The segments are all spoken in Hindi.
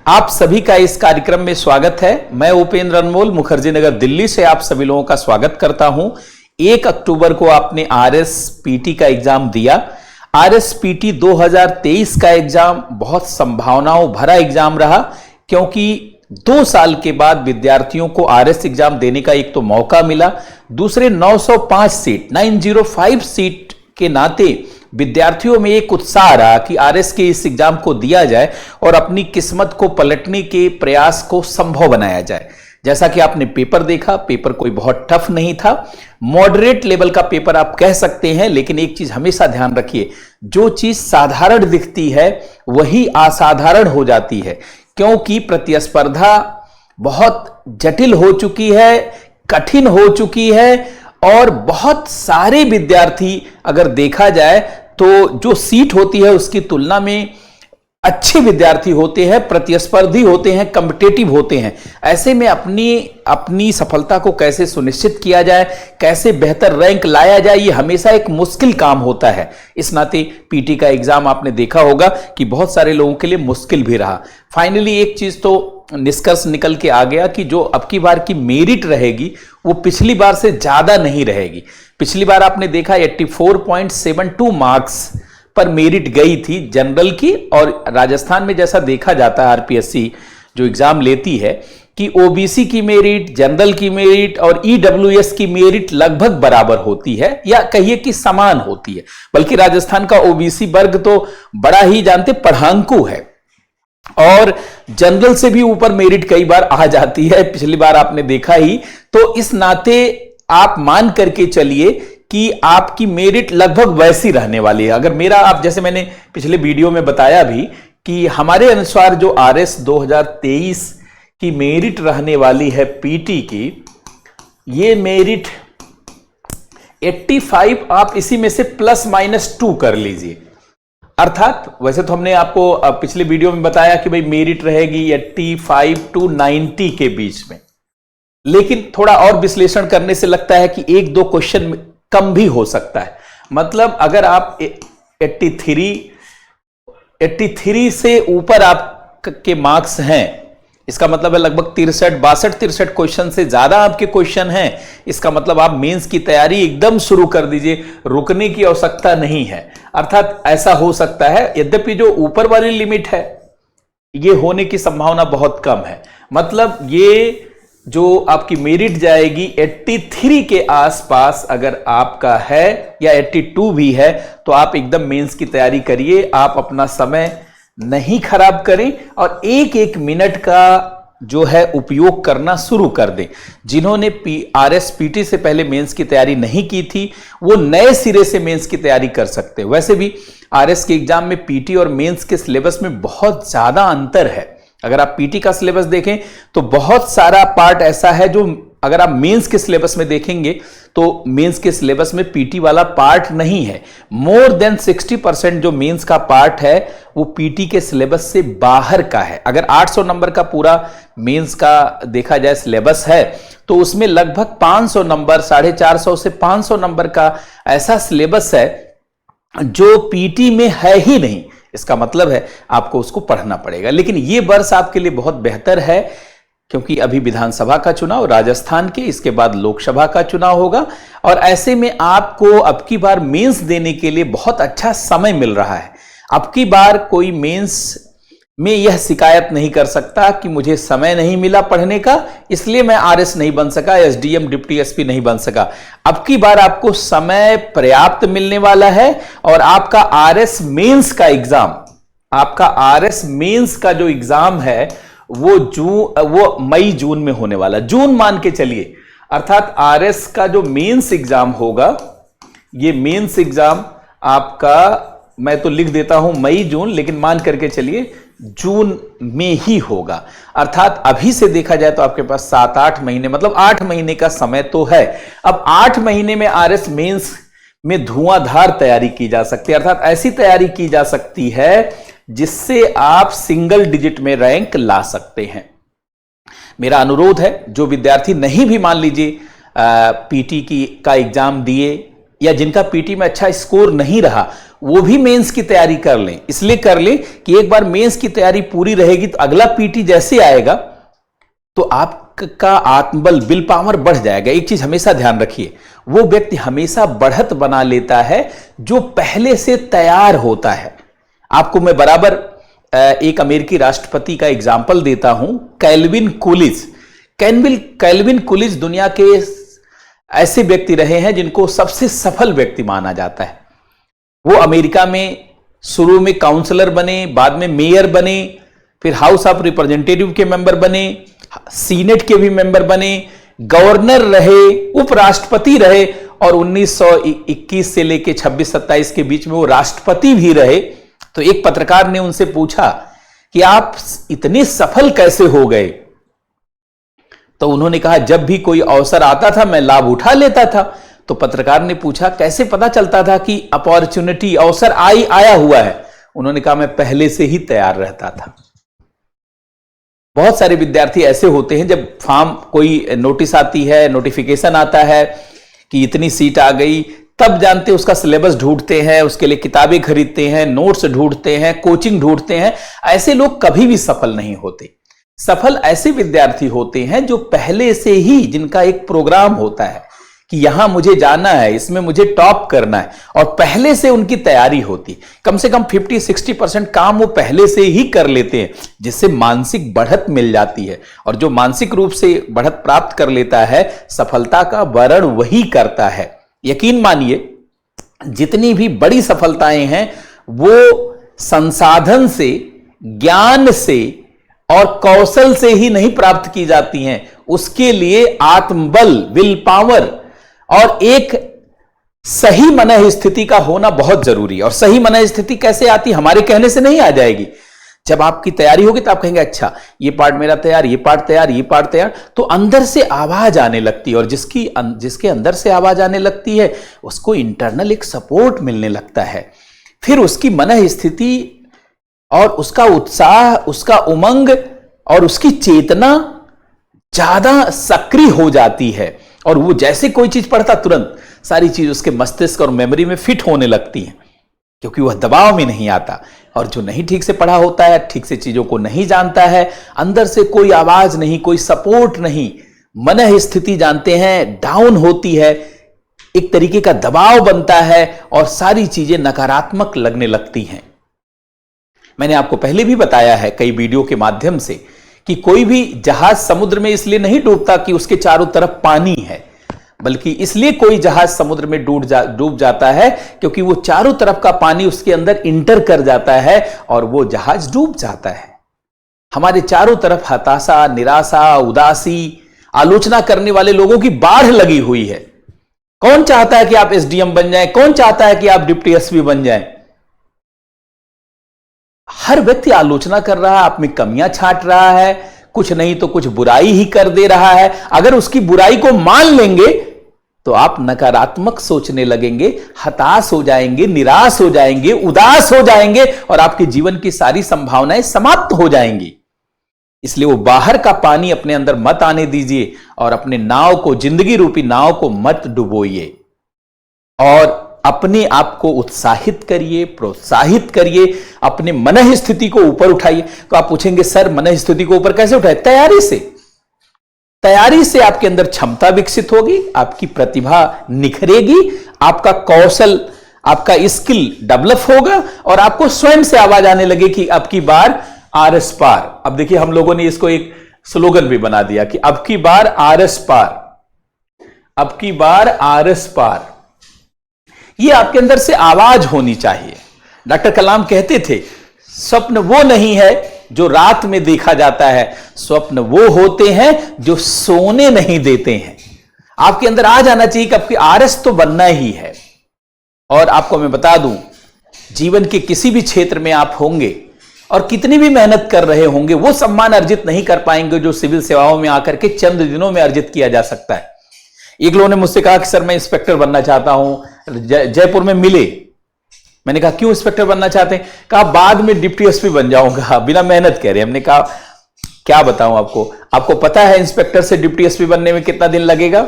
आप सभी का इस कार्यक्रम में स्वागत है। मैं उपेंद्र अनमोल मुखर्जी नगर दिल्ली से आप सभी लोगों का स्वागत करता हूं। 1 अक्टूबर को आपने आरएसपीटी का एग्जाम दिया। आरएसपीटी 2023 का एग्जाम बहुत संभावनाओं भरा एग्जाम रहा, क्योंकि 2 साल के बाद विद्यार्थियों को आरएस एग्जाम देने का एक तो मौका मिला, दूसरे 905 सीट के नाते विद्यार्थियों में एक उत्साह रहा कि आरएस के इस एग्जाम को दिया जाए और अपनी किस्मत को पलटने के प्रयास को संभव बनाया जाए। जैसा कि आपने पेपर देखा, पेपर कोई बहुत टफ नहीं था, मॉडरेट लेवल का पेपर आप कह सकते हैं। लेकिन एक चीज हमेशा ध्यान रखिए, जो चीज साधारण दिखती है वही असाधारण हो जाती है, क्योंकि प्रतिस्पर्धा बहुत जटिल हो चुकी है, कठिन हो चुकी है और बहुत सारे विद्यार्थी अगर देखा जाए तो जो सीट होती है उसकी तुलना में अच्छे विद्यार्थी होते हैं, प्रतिस्पर्धी होते हैं, कॉम्पिटिटिव होते हैं। ऐसे में अपनी सफलता को कैसे सुनिश्चित किया जाए, कैसे बेहतर रैंक लाया जाए, ये हमेशा एक मुश्किल काम होता है। इस नाते पीटी का एग्जाम आपने देखा होगा कि बहुत सारे लोगों के लिए मुश्किल भी रहा। फाइनली एक चीज तो निष्कर्ष निकल के आ गया कि जो अब की बार की मेरिट रहेगी वो पिछली बार से ज्यादा नहीं रहेगी। पिछली बार आपने देखा 84.72 मार्क्स पर मेरिट गई थी जनरल की, और राजस्थान में जैसा देखा जाता है आरपीएससी जो एग्जाम लेती है कि ओबीसी की मेरिट, जनरल की मेरिट और ईडब्ल्यूएस की मेरिट लगभग बराबर होती है, या कहिए कि समान होती है। बल्कि राजस्थान का ओबीसी वर्ग तो बड़ा ही जानते पढ़ांकु है और जनरल से भी ऊपर मेरिट कई बार आ जाती है, पिछली बार आपने देखा ही। तो इस नाते आप मान करके चलिए कि आपकी मेरिट लगभग वैसी रहने वाली है। अगर मेरा, आप जैसे मैंने पिछले वीडियो में बताया भी कि हमारे अनुसार जो आरएस 2023 की मेरिट रहने वाली है पीटी की, ये मेरिट 85, आप इसी में से +-2 कर लीजिए। अर्थात वैसे तो हमने आपको पिछले वीडियो में बताया कि भाई मेरिट रहेगी 85 to 90 के बीच में, लेकिन थोड़ा और विश्लेषण करने से लगता है कि 1-2 क्वेश्चन कम भी हो सकता है। मतलब अगर आप 83 से ऊपर आपके मार्क्स हैं, इसका मतलब है लगभग 63 क्वेश्चन से ज्यादा आपके क्वेश्चन हैं, इसका मतलब आप मेंस की तैयारी एकदम शुरू कर दीजिए, रुकने की आवश्यकता नहीं है। अर्थात ऐसा हो सकता है, यद्यपि जो ऊपर वाली लिमिट है ये होने की संभावना बहुत कम है। मतलब ये जो आपकी मेरिट जाएगी 83 के आसपास अगर आपका है, या 82 भी है, तो आप एकदम मेंस की तैयारी करिए। आप अपना समय नहीं खराब करें और एक एक मिनट का जो है उपयोग करना शुरू कर दें। जिन्होंने आरएसपीटी से पहले मेंस की तैयारी नहीं की थी वो नए सिरे से मेंस की तैयारी कर सकते हैं। वैसे भी आरएस के एग्जाम में पीटी और मेंस के सिलेबस में बहुत ज्यादा अंतर है। अगर आप पीटी का सिलेबस देखें तो बहुत सारा पार्ट ऐसा है जो अगर आप मेंस के सिलेबस में देखेंगे तो मेंस के सिलेबस में पीटी वाला पार्ट नहीं है। मोर देन 60% जो मेंस का पार्ट है वो पीटी के सिलेबस से बाहर का है। अगर 800 नंबर का पूरा मेंस का देखा जाए सिलेबस है तो उसमें लगभग 500 नंबर, 450 से 500 नंबर का ऐसा सिलेबस है जो पीटी में है ही नहीं। इसका मतलब है आपको उसको पढ़ना पड़ेगा। लेकिन यह वर्ष आपके लिए बहुत बेहतर है, क्योंकि अभी विधानसभा का चुनाव राजस्थान के, इसके बाद लोकसभा का चुनाव होगा, और ऐसे में आपको अब की बार मेंस देने के लिए बहुत अच्छा समय मिल रहा है। अब की बार कोई मेंस में यह शिकायत नहीं कर सकता कि मुझे समय नहीं मिला पढ़ने का, इसलिए मैं आरएस नहीं बन सका, एसडीएम डिप्टी एसपी नहीं बन सका। अब की बार आपको समय पर्याप्त मिलने वाला है और आपका आरएस मेंस का एग्जाम, आपका आरएस मेंस का जो एग्जाम है वो मई जून में होने वाला, जून मान के चलिए। अर्थात आरएस का जो मेंस एग्जाम होगा, ये मेंस एग्जाम आपका, मैं तो लिख देता हूं मई जून, लेकिन मान करके चलिए जून में ही होगा। अर्थात अभी से देखा जाए तो आपके पास 7-8 महीने, मतलब 8 महीने का समय तो है। अब 8 महीने में आरएस मेंस में धुआंधार तैयारी की जा सकती है। अर्थात ऐसी तैयारी की जा सकती है जिससे आप सिंगल डिजिट में रैंक ला सकते हैं। मेरा अनुरोध है, जो विद्यार्थी नहीं भी मान लीजिए पीटी का एग्जाम दिए, या जिनका पीटी में अच्छा स्कोर नहीं रहा, वो भी मेंस की तैयारी कर लें। इसलिए कर लें कि एक बार मेंस की तैयारी पूरी रहेगी तो अगला पीटी जैसे आएगा तो आपका आत्मबल, विल पावर बढ़ जाएगा। एक चीज हमेशा ध्यान रखिए, वो व्यक्ति हमेशा बढ़त बना लेता है जो पहले से तैयार होता है। आपको मैं बराबर एक अमेरिकी राष्ट्रपति का एग्जाम्पल देता हूं, कैल्विन कूलिज। कैल्विन कूलिज दुनिया के ऐसे व्यक्ति रहे हैं जिनको सबसे सफल व्यक्ति माना जाता है। वो अमेरिका में शुरू में काउंसलर बने, बाद में मेयर बने, फिर हाउस ऑफ रिप्रेजेंटेटिव के मेंबर बने, सीनेट के भी मेंबर बने, गवर्नर रहे, उपराष्ट्रपति रहे और 1921 से लेकर 26-27 के बीच में वो राष्ट्रपति भी रहे। तो एक पत्रकार ने उनसे पूछा कि आप इतने सफल कैसे हो गए? तो उन्होंने कहा, जब भी कोई अवसर आता था मैं लाभ उठा लेता था। तो पत्रकार ने पूछा, कैसे पता चलता था कि अपॉर्चुनिटी, अवसर आया हुआ है? उन्होंने कहा, मैं पहले से ही तैयार रहता था। बहुत सारे विद्यार्थी ऐसे होते हैं, जब फॉर्म कोई नोटिस आती है, नोटिफिकेशन आता है कि इतनी सीट आ गई, तब जानते उसका सिलेबस ढूंढते हैं, उसके लिए किताबें खरीदते हैं, नोट्स ढूंढते हैं, कोचिंग ढूंढते हैं। ऐसे लोग कभी भी सफल नहीं होते। सफल ऐसे विद्यार्थी होते हैं जो पहले से ही, जिनका एक प्रोग्राम होता है कि यहां मुझे जाना है, इसमें मुझे टॉप करना है, और पहले से उनकी तैयारी होती। कम से कम 50-60% काम वो पहले से ही कर लेते हैं, जिससे मानसिक बढ़त मिल जाती है। और जो मानसिक रूप से बढ़त प्राप्त कर लेता है, सफलता का वर्ण वही करता है। यकीन मानिए, जितनी भी बड़ी सफलताएं हैं वो संसाधन से, ज्ञान से और कौशल से ही नहीं प्राप्त की जाती हैं। उसके लिए आत्मबल, विल पावर और एक सही मन स्थिति का होना बहुत जरूरी है। और सही मन स्थिति कैसे आती? हमारे कहने से नहीं आ जाएगी। जब आपकी तैयारी होगी तो आप कहेंगे, अच्छा ये पार्ट मेरा तैयार, ये पार्ट तैयार, ये पार्ट तैयार, तो अंदर से आवाज आने लगती है। और जिसके अंदर से आवाज आने लगती है उसको इंटरनल एक सपोर्ट मिलने लगता है। फिर उसकी मन स्थिति और उसका उत्साह, उसका उमंग और उसकी चेतना ज्यादा सक्रिय हो जाती है। और वो जैसे कोई चीज पढ़ता, तुरंत सारी चीज उसके मस्तिष्क और मेमोरी में फिट होने लगती है, क्योंकि वह दबाव में नहीं आता। और जो नहीं ठीक से पढ़ा होता है, ठीक से चीजों को नहीं जानता है, अंदर से कोई आवाज नहीं, कोई सपोर्ट नहीं, मन स्थिति जानते हैं डाउन होती है, एक तरीके का दबाव बनता है और सारी चीजें नकारात्मक लगने लगती हैं। मैंने आपको पहले भी बताया है कई वीडियो के माध्यम से कि कोई भी जहाज समुद्र में इसलिए नहीं डूबता कि उसके चारों तरफ पानी है, बल्कि इसलिए कोई जहाज समुद्र में डूब जाता है क्योंकि वो चारों तरफ का पानी उसके अंदर इंटर कर जाता है और वो जहाज डूब जाता है। हमारे चारों तरफ हताशा, निराशा, उदासी, आलोचना करने वाले लोगों की बाढ़ लगी हुई है। कौन चाहता है कि आप एसडीएम बन जाएं? कौन चाहता है कि आप डिप्टी एसपी बन जाएं? हर व्यक्ति आलोचना कर रहा है, आप में कमियां छांट रहा है, कुछ नहीं तो कुछ बुराई ही कर दे रहा है। अगर उसकी बुराई को मान लेंगे तो आप नकारात्मक सोचने लगेंगे, हताश हो जाएंगे, निराश हो जाएंगे, उदास हो जाएंगे और आपके जीवन की सारी संभावनाएं समाप्त हो जाएंगी। इसलिए वो बाहर का पानी अपने अंदर मत आने दीजिए और अपने नाव को, जिंदगी रूपी नाव को मत डुबोइए और अपने आप को उत्साहित करिए, प्रोत्साहित करिए, अपने मन स्थिति को ऊपर उठाइए। तो आप पूछेंगे, सर मन स्थिति को ऊपर कैसे उठाए? तैयारी से। तैयारी से आपके अंदर क्षमता विकसित होगी, आपकी प्रतिभा निखरेगी, आपका कौशल, आपका स्किल डेवलप होगा और आपको स्वयं से आवाज आने लगे कि अब की बार आरएस पार। अब देखिए, हम लोगों ने इसको एक स्लोगन भी बना दिया कि अब की बार आरएस पार, अब की बार आरएस पार। ये आपके अंदर से आवाज होनी चाहिए। डॉक्टर कलाम कहते थे, स्वप्न वो नहीं है जो रात में देखा जाता है, स्वप्न वो होते हैं जो सोने नहीं देते हैं। आपके अंदर आ जाना चाहिए कि आपकी आरएस तो बनना ही है। और आपको मैं बता दूं, जीवन के किसी भी क्षेत्र में आप होंगे और कितनी भी मेहनत कर रहे होंगे, वो सम्मान अर्जित नहीं कर पाएंगे जो सिविल सेवाओं में आकर के चंद दिनों में अर्जित किया जा सकता है। एक लोगों ने मुझसे कहा कि सर मैं इंस्पेक्टर बनना चाहता हूं, जयपुर में मिले। मैंने कहा क्यों इंस्पेक्टर बनना चाहते हैं? कहा बाद में डिप्टी एसपी बन जाऊंगा, बिना मेहनत कह रहे। हमने कहा क्या बताऊं आपको पता है इंस्पेक्टर से डिप्टी एसपी बनने में कितना दिन लगेगा?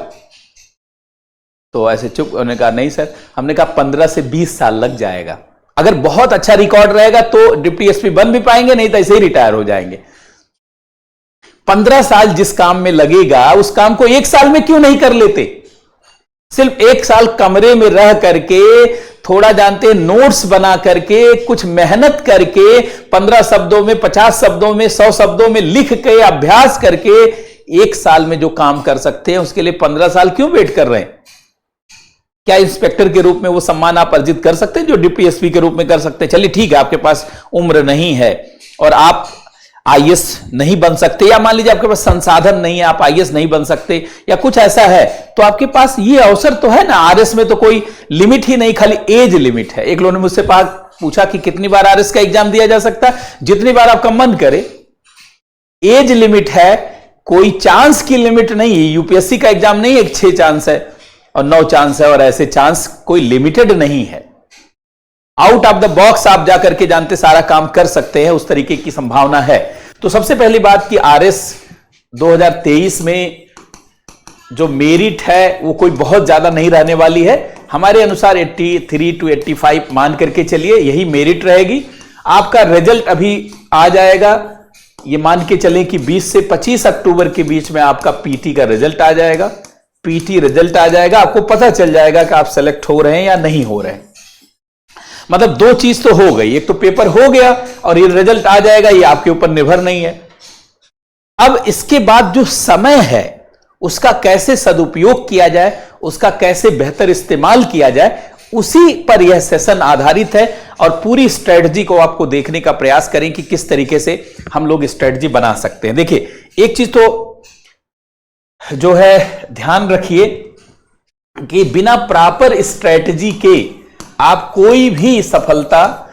तो ऐसे चुप। उन्होंने कहा नहीं सर। हमने कहा 15 से 20 साल लग जाएगा। अगर बहुत अच्छा रिकॉर्ड रहेगा तो डिप्टी एसपी बन भी पाएंगे, नहीं तो ऐसे ही रिटायर हो जाएंगे। 15 साल जिस काम में लगेगा उस काम को 1 साल में क्यों नहीं कर लेते? सिर्फ 1 साल कमरे में रह करके, थोड़ा जानते हैं, नोट्स बना करके, कुछ मेहनत करके, 15 शब्दों में, 50 शब्दों में, 100 शब्दों में लिख के, अभ्यास करके 1 साल में जो काम कर सकते हैं उसके लिए 15 साल क्यों वेट कर रहे हैं? क्या इंस्पेक्टर के रूप में वो सम्मान आप अर्जित कर सकते हैं जो डिप्टी एसपी के रूप में कर सकते हैं? चलिए ठीक है, आपके पास उम्र नहीं है और आप आईएएस नहीं बन सकते, या मान लीजिए आपके पास संसाधन नहीं है, आप आईएएस नहीं बन सकते, या कुछ ऐसा है, तो आपके पास ये अवसर तो है ना। आरएस में तो कोई लिमिट ही नहीं, खाली एज लिमिट है। एक लोगों ने मुझसे पूछा कि कितनी बार आरएस का एग्जाम दिया जा सकता है? जितनी बार आपका मन करे। एज लिमिट है, कोई चांस की लिमिट नहीं है। यूपीएससी का एग्जाम नहीं है 6 चांस है और 9 चांस है, और ऐसे चांस कोई लिमिटेड नहीं है। आउट ऑफ द बॉक्स आप जाकर के जानते सारा काम कर सकते हैं, उस तरीके की संभावना है। तो सबसे पहली बात कि आरएस 2023 में जो मेरिट है वो कोई बहुत ज्यादा नहीं रहने वाली है। हमारे अनुसार 83 to 85 मान करके चलिए, यही मेरिट रहेगी। आपका रिजल्ट अभी आ जाएगा, ये मान के चलें कि 20 से 25 अक्टूबर के बीच में आपका पीटी का रिजल्ट आ जाएगा। पीटी रिजल्ट आ जाएगा, आपको पता चल जाएगा कि आप सेलेक्ट हो रहे हैं या नहीं हो रहे हैं। मतलब 2 चीज तो हो गई, एक तो पेपर हो गया और ये रिजल्ट आ जाएगा, ये आपके ऊपर निर्भर नहीं है। अब इसके बाद जो समय है उसका कैसे सदुपयोग किया जाए, उसका कैसे बेहतर इस्तेमाल किया जाए, उसी पर यह सेशन आधारित है। और पूरी स्ट्रेटजी को आपको देखने का प्रयास करें कि किस तरीके से हम लोग स्ट्रेटजी बना सकते हैं। देखिए, एक चीज तो जो है ध्यान रखिए कि बिना प्रॉपर स्ट्रेटजी के आप कोई भी सफलता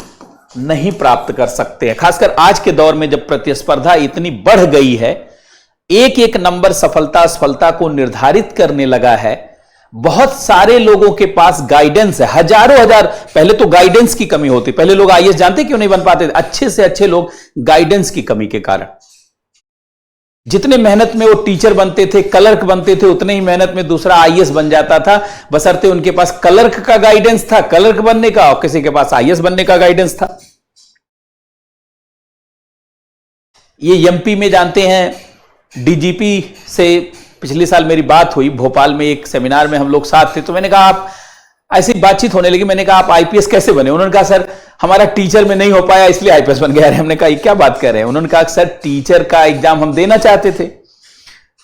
नहीं प्राप्त कर सकते हैं। खासकर आज के दौर में जब प्रतिस्पर्धा इतनी बढ़ गई है, एक एक नंबर सफलता असफलता को निर्धारित करने लगा है। बहुत सारे लोगों के पास गाइडेंस है, हजारों हजार। पहले तो गाइडेंस की कमी होती, पहले लोग आईएएस जानते क्यों नहीं बन पाते थे? अच्छे से अच्छे लोग गाइडेंस की कमी के कारण। जितने मेहनत में वो टीचर बनते थे, क्लर्क बनते थे, उतने ही मेहनत में दूसरा आईएएस बन जाता था, बशर्ते उनके पास क्लर्क का गाइडेंस था, क्लर्क बनने का, और किसी के पास आईएएस बनने का गाइडेंस था। ये एमपी में जानते हैं, डीजीपी से पिछले साल मेरी बात हुई भोपाल में, एक सेमिनार में हम लोग साथ थे। तो मैंने कहा, आप ऐसी बातचीत होने लगी, मैंने कहा आप आईपीएस कैसे बने? उन्होंने कहा सर हमारा टीचर में नहीं हो पाया इसलिए आईपीएस बन गया। हमने कहा क्या बात कर रहे हैं? उन्होंने कहा सर टीचर का एग्जाम हम देना चाहते थे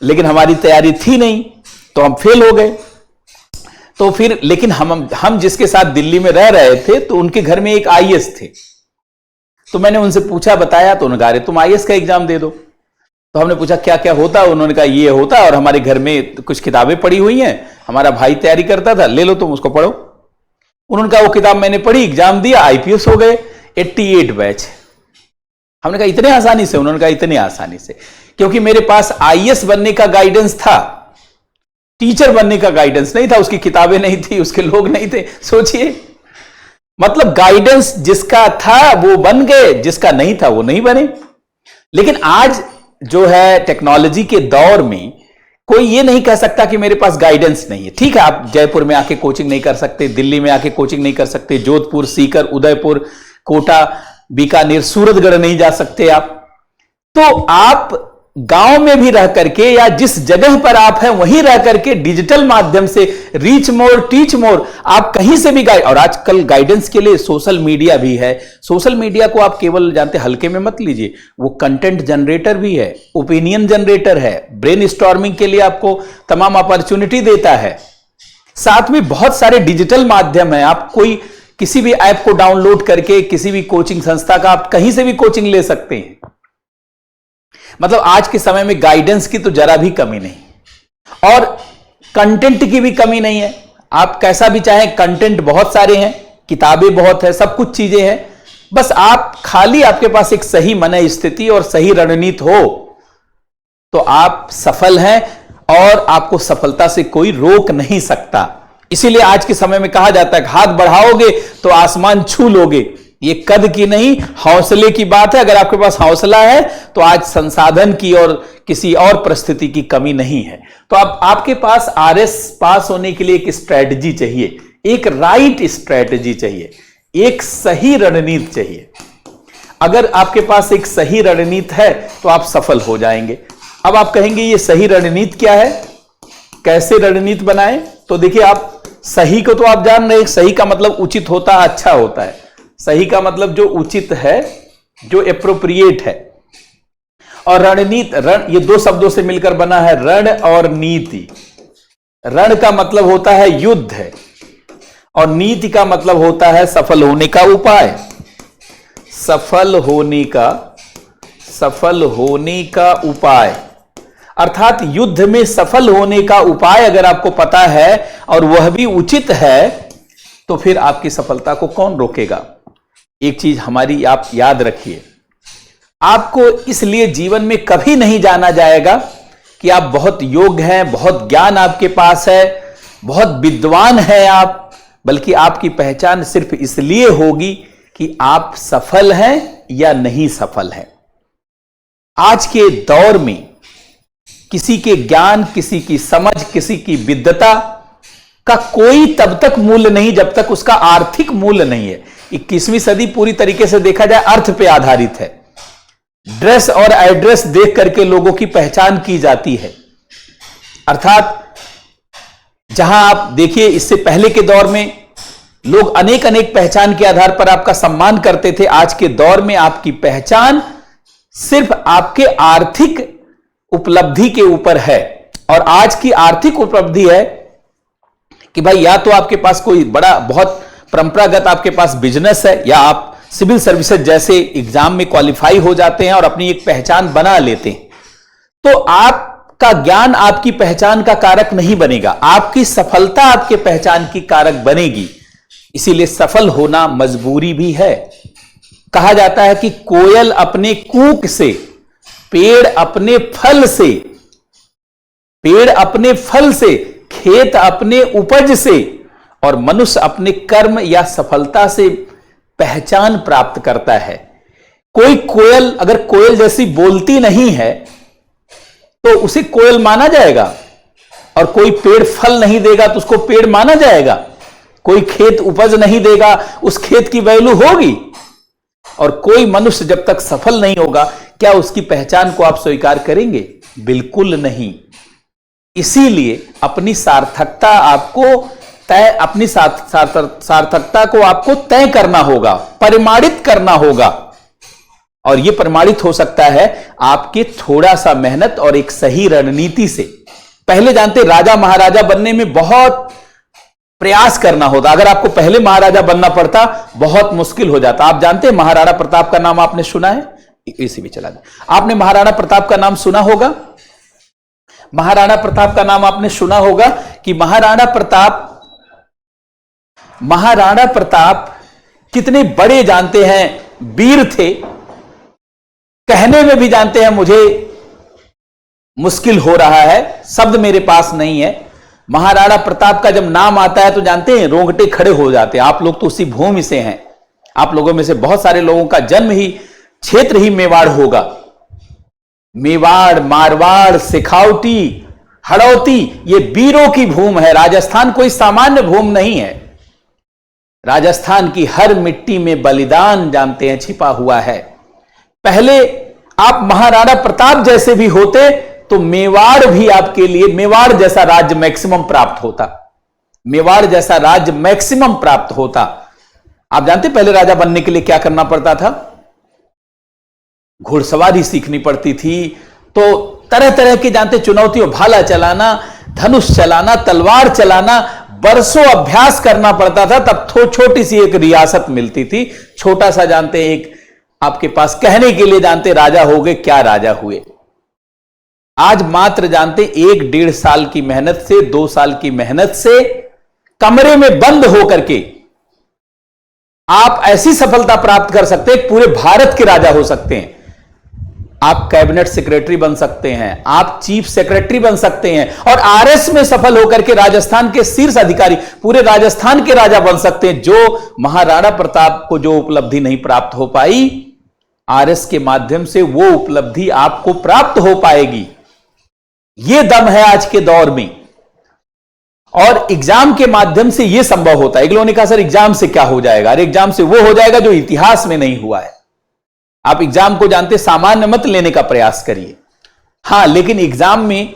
लेकिन हमारी तैयारी थी नहीं तो हम फेल हो गए। तो फिर लेकिन हम जिसके साथ दिल्ली में रह रहे थे तो उनके घर में एक आईएएस थे, तो मैंने उनसे पूछा, बताया, तो उन्होंने कहा तुम आईएएस का एग्जाम दे दो। तो हमने पूछा क्या क्या होता है? उन्होंने कहा ये होता है और हमारे घर में कुछ किताबें पड़ी हुई हैं, हमारा भाई तैयारी करता था, ले लो तुम उसको पढ़ो। उन्होंने कहा वो किताब मैंने पढ़ी, एग्जाम दिया, आईपीएस हो गए, 88 बैच। हमने कहा इतने आसानी से? उन्होंने कहा इतने आसानी से, क्योंकि मेरे पास आईएएस बनने का गाइडेंस था, टीचर बनने का गाइडेंस नहीं था। उसकी किताबें नहीं थी, उसके लोग नहीं थे। सोचिए, मतलब गाइडेंस जिसका था वो बन गए, जिसका नहीं था वो नहीं बने। लेकिन आज जो है टेक्नोलॉजी के दौर में कोई ये नहीं कह सकता कि मेरे पास गाइडेंस नहीं है। ठीक है, आप जयपुर में आके कोचिंग नहीं कर सकते, दिल्ली में आके कोचिंग नहीं कर सकते, जोधपुर, सीकर, उदयपुर, कोटा, बीकानेर, सूरतगढ़ नहीं जा सकते आप। तो आप गांव में भी रह करके या जिस जगह पर आप हैं वहीं रह करके डिजिटल माध्यम से रीच मोर टीच मोर, आप कहीं से भी गाइड। और आजकल गाइडेंस के लिए सोशल मीडिया भी है। सोशल मीडिया को आप केवल जानते हल्के में मत लीजिए, वो कंटेंट जनरेटर भी है, ओपिनियन जनरेटर है, ब्रेन स्टॉर्मिंग के लिए आपको तमाम अपॉर्चुनिटी देता है। साथ में बहुत सारे डिजिटल माध्यम है, आप कोई किसी भी ऐप को डाउनलोड करके किसी भी कोचिंग संस्था का आप कहीं से भी कोचिंग ले सकते हैं। मतलब आज के समय में गाइडेंस की तो जरा भी कमी नहीं और कंटेंट की भी कमी नहीं है। आप कैसा भी चाहें, कंटेंट बहुत सारे हैं, किताबें बहुत है, सब कुछ चीजें हैं। बस आप खाली आपके पास एक सही मन स्थिति और सही रणनीति हो तो आप सफल हैं और आपको सफलता से कोई रोक नहीं सकता। इसीलिए आज के समय में कहा जाता है हाथ बढ़ाओगे तो आसमान छू लोगे। ये कद की नहीं, हौसले की बात है। अगर आपके पास हौसला है तो आज संसाधन की और किसी और परिस्थिति की कमी नहीं है। तो अब आपके पास आरएस पास होने के लिए एक स्ट्रेटजी चाहिए, एक राइट स्ट्रेटजी चाहिए, एक सही रणनीति चाहिए। अगर आपके पास एक सही रणनीति है तो आप सफल हो जाएंगे। अब आप कहेंगे ये सही रणनीति क्या है, कैसे रणनीति बनाएं? तो देखिए, आप सही को तो आप जान रहे हैं, सही का मतलब उचित होता है, अच्छा होता है। सही का मतलब जो उचित है, जो एप्रोप्रिएट है। और रणनीति, रण ये दो शब्दों से मिलकर बना है, रण और नीति। रण का मतलब होता है युद्ध है, और नीति का मतलब होता है सफल होने का उपाय। सफल होने का उपाय, अर्थात युद्ध में सफल होने का उपाय अगर आपको पता है और वह भी उचित है, तो फिर आपकी सफलता को कौन रोकेगा। एक चीज हमारी आप याद रखिए, आपको इसलिए जीवन में कभी नहीं जाना जाएगा कि आप बहुत योग्य हैं, बहुत ज्ञान आपके पास है, बहुत विद्वान हैं आप, बल्कि आपकी पहचान सिर्फ इसलिए होगी कि आप सफल हैं या नहीं सफल हैं। आज के दौर में किसी के ज्ञान, किसी की समझ, किसी की विद्वता का कोई तब तक मूल्य नहीं जब तक उसका आर्थिक मूल्य नहीं है। 21वीं सदी पूरी तरीके से देखा जाए अर्थ पे आधारित है। ड्रेस और एड्रेस देख करके लोगों की पहचान की जाती है। अर्थात जहां आप देखिए, इससे पहले के दौर में लोग अनेक अनेक पहचान के आधार पर आपका सम्मान करते थे। आज के दौर में आपकी पहचान सिर्फ आपके आर्थिक उपलब्धि के ऊपर है। और आज की आर्थिक उपलब्धि है कि भाई या तो आपके पास कोई बड़ा बहुत परंपरागत आपके पास बिजनेस है, या आप सिविल सर्विसेज जैसे एग्जाम में क्वालिफाई हो जाते हैं और अपनी एक पहचान बना लेते हैं। तो आपका ज्ञान आपकी पहचान का कारक नहीं बनेगा, आपकी सफलता आपके पहचान की कारक बनेगी। इसीलिए सफल होना मजबूरी भी है। कहा जाता है कि कोयल अपने कूक से, पेड़ अपने फल से, पेड़ अपने फल से, खेत अपने उपज से, और मनुष्य अपने कर्म या सफलता से पहचान प्राप्त करता है। कोई कोयल अगर कोयल जैसी बोलती नहीं है तो उसे कोयल माना जाएगा, और कोई पेड़ फल नहीं देगा तो उसको पेड़ माना जाएगा। कोई खेत उपज नहीं देगा, उस खेत की वैल्यू होगी। और कोई मनुष्य जब तक सफल नहीं होगा, क्या उसकी पहचान को आप स्वीकार करेंगे? बिल्कुल नहीं। इसीलिए अपनी सार्थकता आपको तय, अपनी सार्थकता को आपको तय करना होगा, परिमाणित करना होगा। और यह परिमाणित हो सकता है आपके थोड़ा सा मेहनत और एक सही रणनीति से। पहले जानते, राजा महाराजा बनने में बहुत प्रयास करना होता। अगर आपको पहले महाराजा बनना पड़ता, बहुत मुश्किल हो जाता। आप जानते हैं महाराणा प्रताप का नाम आपने सुना है? इसी भी चला दे। आपने महाराणा प्रताप का नाम सुना होगा? महाराणा प्रताप का नाम आपने सुना होगा कि महाराणा प्रताप कितने बड़े जानते हैं, वीर थे। कहने में भी जानते हैं मुझे मुश्किल हो रहा है, शब्द मेरे पास नहीं है। महाराणा प्रताप का जब नाम आता है तो जानते हैं रोंगटे खड़े हो जाते हैं। आप लोग तो उसी भूमि से हैं। आप लोगों में से बहुत सारे लोगों का जन्म ही, क्षेत्र ही मेवाड़ होगा। मेवाड़, मारवाड़, सिखावटी, हड़ौती, ये वीरों की भूमि है। राजस्थान कोई सामान्य भूमि नहीं है। राजस्थान की हर मिट्टी में बलिदान जानते हैं छिपा हुआ है। पहले आप महाराणा प्रताप जैसे भी होते तो मेवाड़ भी आपके लिए, मेवाड़ जैसा राज्य मैक्सिमम प्राप्त होता। मेवाड़ जैसा राज्य मैक्सिमम प्राप्त होता। आप जानते पहले राजा बनने के लिए क्या करना पड़ता था? घुड़सवारी सीखनी पड़ती थी। तो तरह तरह की जानते चुनौतियों, भाला चलाना, धनुष चलाना, तलवार चलाना, बरसों अभ्यास करना पड़ता था। तब छोटी सी एक रियासत मिलती थी। छोटा सा जानते एक आपके पास कहने के लिए जानते राजा हो गए, क्या राजा हुए। आज मात्र जानते 1-1.5 साल की मेहनत से, 2 साल की मेहनत से, कमरे में बंद होकर के आप ऐसी सफलता प्राप्त कर सकते हैं, पूरे भारत के राजा हो सकते हैं। आप कैबिनेट सेक्रेटरी बन सकते हैं, आप चीफ सेक्रेटरी बन सकते हैं, और आरएस में सफल होकर के राजस्थान के शीर्ष अधिकारी, पूरे राजस्थान के राजा बन सकते हैं। जो महाराणा प्रताप को जो उपलब्धि नहीं प्राप्त हो पाई, आरएस के माध्यम से वो उपलब्धि आपको प्राप्त हो पाएगी। यह दम है आज के दौर में। और एग्जाम के माध्यम से यह संभव होता है। एक लोगों ने कहा सर एग्जाम से क्या हो जाएगा? अरे एग्जाम से वो हो जाएगा जो इतिहास में नहीं हुआ है। आप एग्जाम को जानते, सामान्य मत लेने का प्रयास करिए। हां, लेकिन एग्जाम में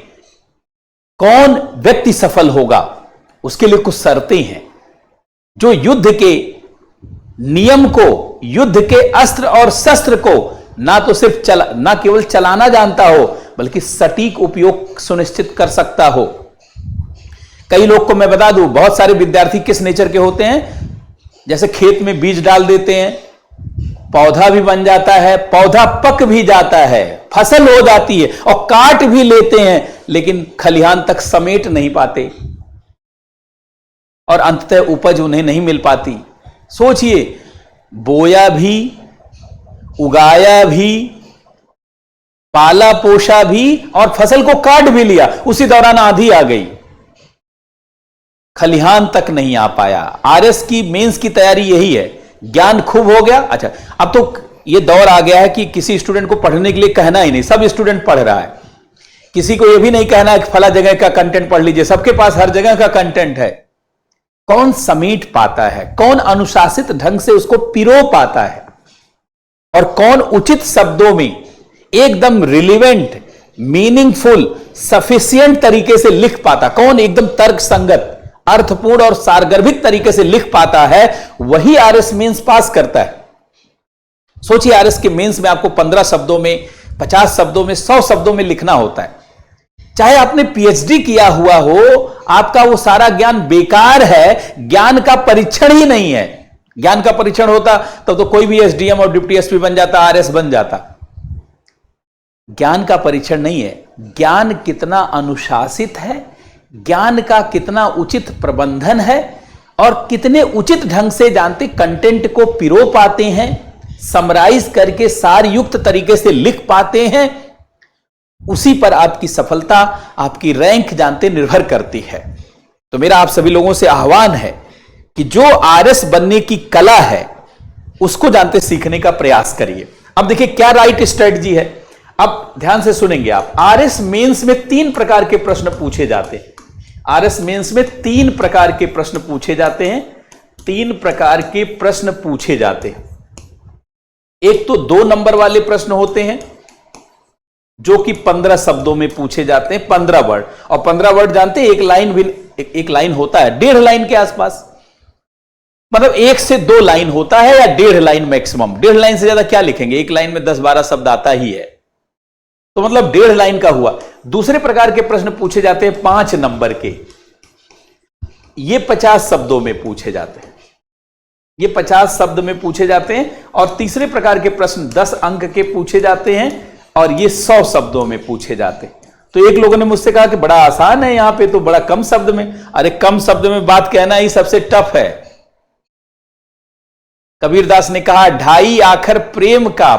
कौन व्यक्ति सफल होगा उसके लिए कुछ शर्तें हैं। जो युद्ध के नियम को, युद्ध के अस्त्र और शस्त्र को ना तो सिर्फ ना केवल चलाना जानता हो बल्कि सटीक उपयोग सुनिश्चित कर सकता हो। कई लोग को मैं बता दूं, बहुत सारे विद्यार्थी किस नेचर के होते हैं, जैसे खेत में बीज डाल देते हैं, पौधा भी बन जाता है, पौधा पक भी जाता है, फसल हो जाती है और काट भी लेते हैं, लेकिन खलिहान तक समेट नहीं पाते और अंततः उपज उन्हें नहीं मिल पाती। सोचिए, बोया भी, उगाया भी, पाला पोषा भी और फसल को काट भी लिया, उसी दौरान आंधी आ गई, खलिहान तक नहीं आ पाया। आरएस की मेंस की तैयारी यही है। ज्ञान खूब हो गया। अच्छा, अब तो यह दौर आ गया है कि किसी स्टूडेंट को पढ़ने के लिए कहना ही नहीं, सब स्टूडेंट पढ़ रहा है। किसी को यह भी नहीं कहना है कि फला जगह का कंटेंट पढ़ लीजिए, सबके पास हर जगह का कंटेंट है। कौन समेट पाता है, कौन अनुशासित ढंग से उसको पिरो पाता है और कौन उचित शब्दों में एकदम रिलेवेंट, मीनिंगफुल, सफिशिएंट तरीके से लिख पाता, कौन एकदम तर्क संगत, अर्थपूर्ण और सारगर्भित तरीके से लिख पाता है, वही आरएस मेंस पास करता है। सोचिए, आरएस के मेंस में आपको 15 शब्दों में, 50 शब्दों में, 100 शब्दों में लिखना होता है। चाहे आपने पीएचडी किया हुआ हो, आपका वो सारा ज्ञान बेकार है, ज्ञान का परीक्षण ही नहीं है। ज्ञान का परीक्षण होता तो कोई भी एसडीएम और डिप्टी एसपी बन जाता, आरएस बन जाता। ज्ञान का परीक्षण नहीं है, ज्ञान कितना अनुशासित है, ज्ञान का कितना उचित प्रबंधन है और कितने उचित ढंग से जानते कंटेंट को पिरो पाते हैं, समराइज करके सार युक्त तरीके से लिख पाते हैं, उसी पर आपकी सफलता, आपकी रैंक जानते निर्भर करती है। तो मेरा आप सभी लोगों से आह्वान है कि जो आरएस बनने की कला है उसको जानते सीखने का प्रयास करिए। अब देखिए क्या राइट स्ट्रेटजी है। अब ध्यान से सुनेंगे आप। आरएस मेंस में 3 प्रकार के प्रश्न पूछे जाते हैं। आरएस मेंस में 3 प्रकार के प्रश्न पूछे जाते हैं। 3 प्रकार के प्रश्न पूछे जाते हैं। एक तो 2 नंबर वाले प्रश्न होते हैं जो कि 15 शब्दों में पूछे जाते हैं, 15 वर्ड। और 15 वर्ड जानते हैं, एक लाइन होता है 1.5 लाइन के आसपास, मतलब 1 से 2 लाइन होता है या 1.5 लाइन मैक्सिमम। 1.5 लाइन से ज्यादा क्या लिखेंगे, एक लाइन में 10-12 शब्द आता ही है, तो मतलब 1.5 लाइन का हुआ। दूसरे प्रकार के प्रश्न पूछे जाते हैं 5 नंबर के, ये 50 शब्दों में पूछे जाते हैं, ये 50 शब्द में पूछे जाते हैं। और तीसरे प्रकार के प्रश्न 10 अंक के पूछे जाते हैं और ये 100 शब्दों में पूछे जाते हैं। तो एक लोगों ने मुझसे कहा कि बड़ा आसान है, यहां पे तो बड़ा कम शब्द में। अरे कम शब्द में बात कहना ही सबसे टफ है। कबीरदास ने कहा, ढाई आखर प्रेम का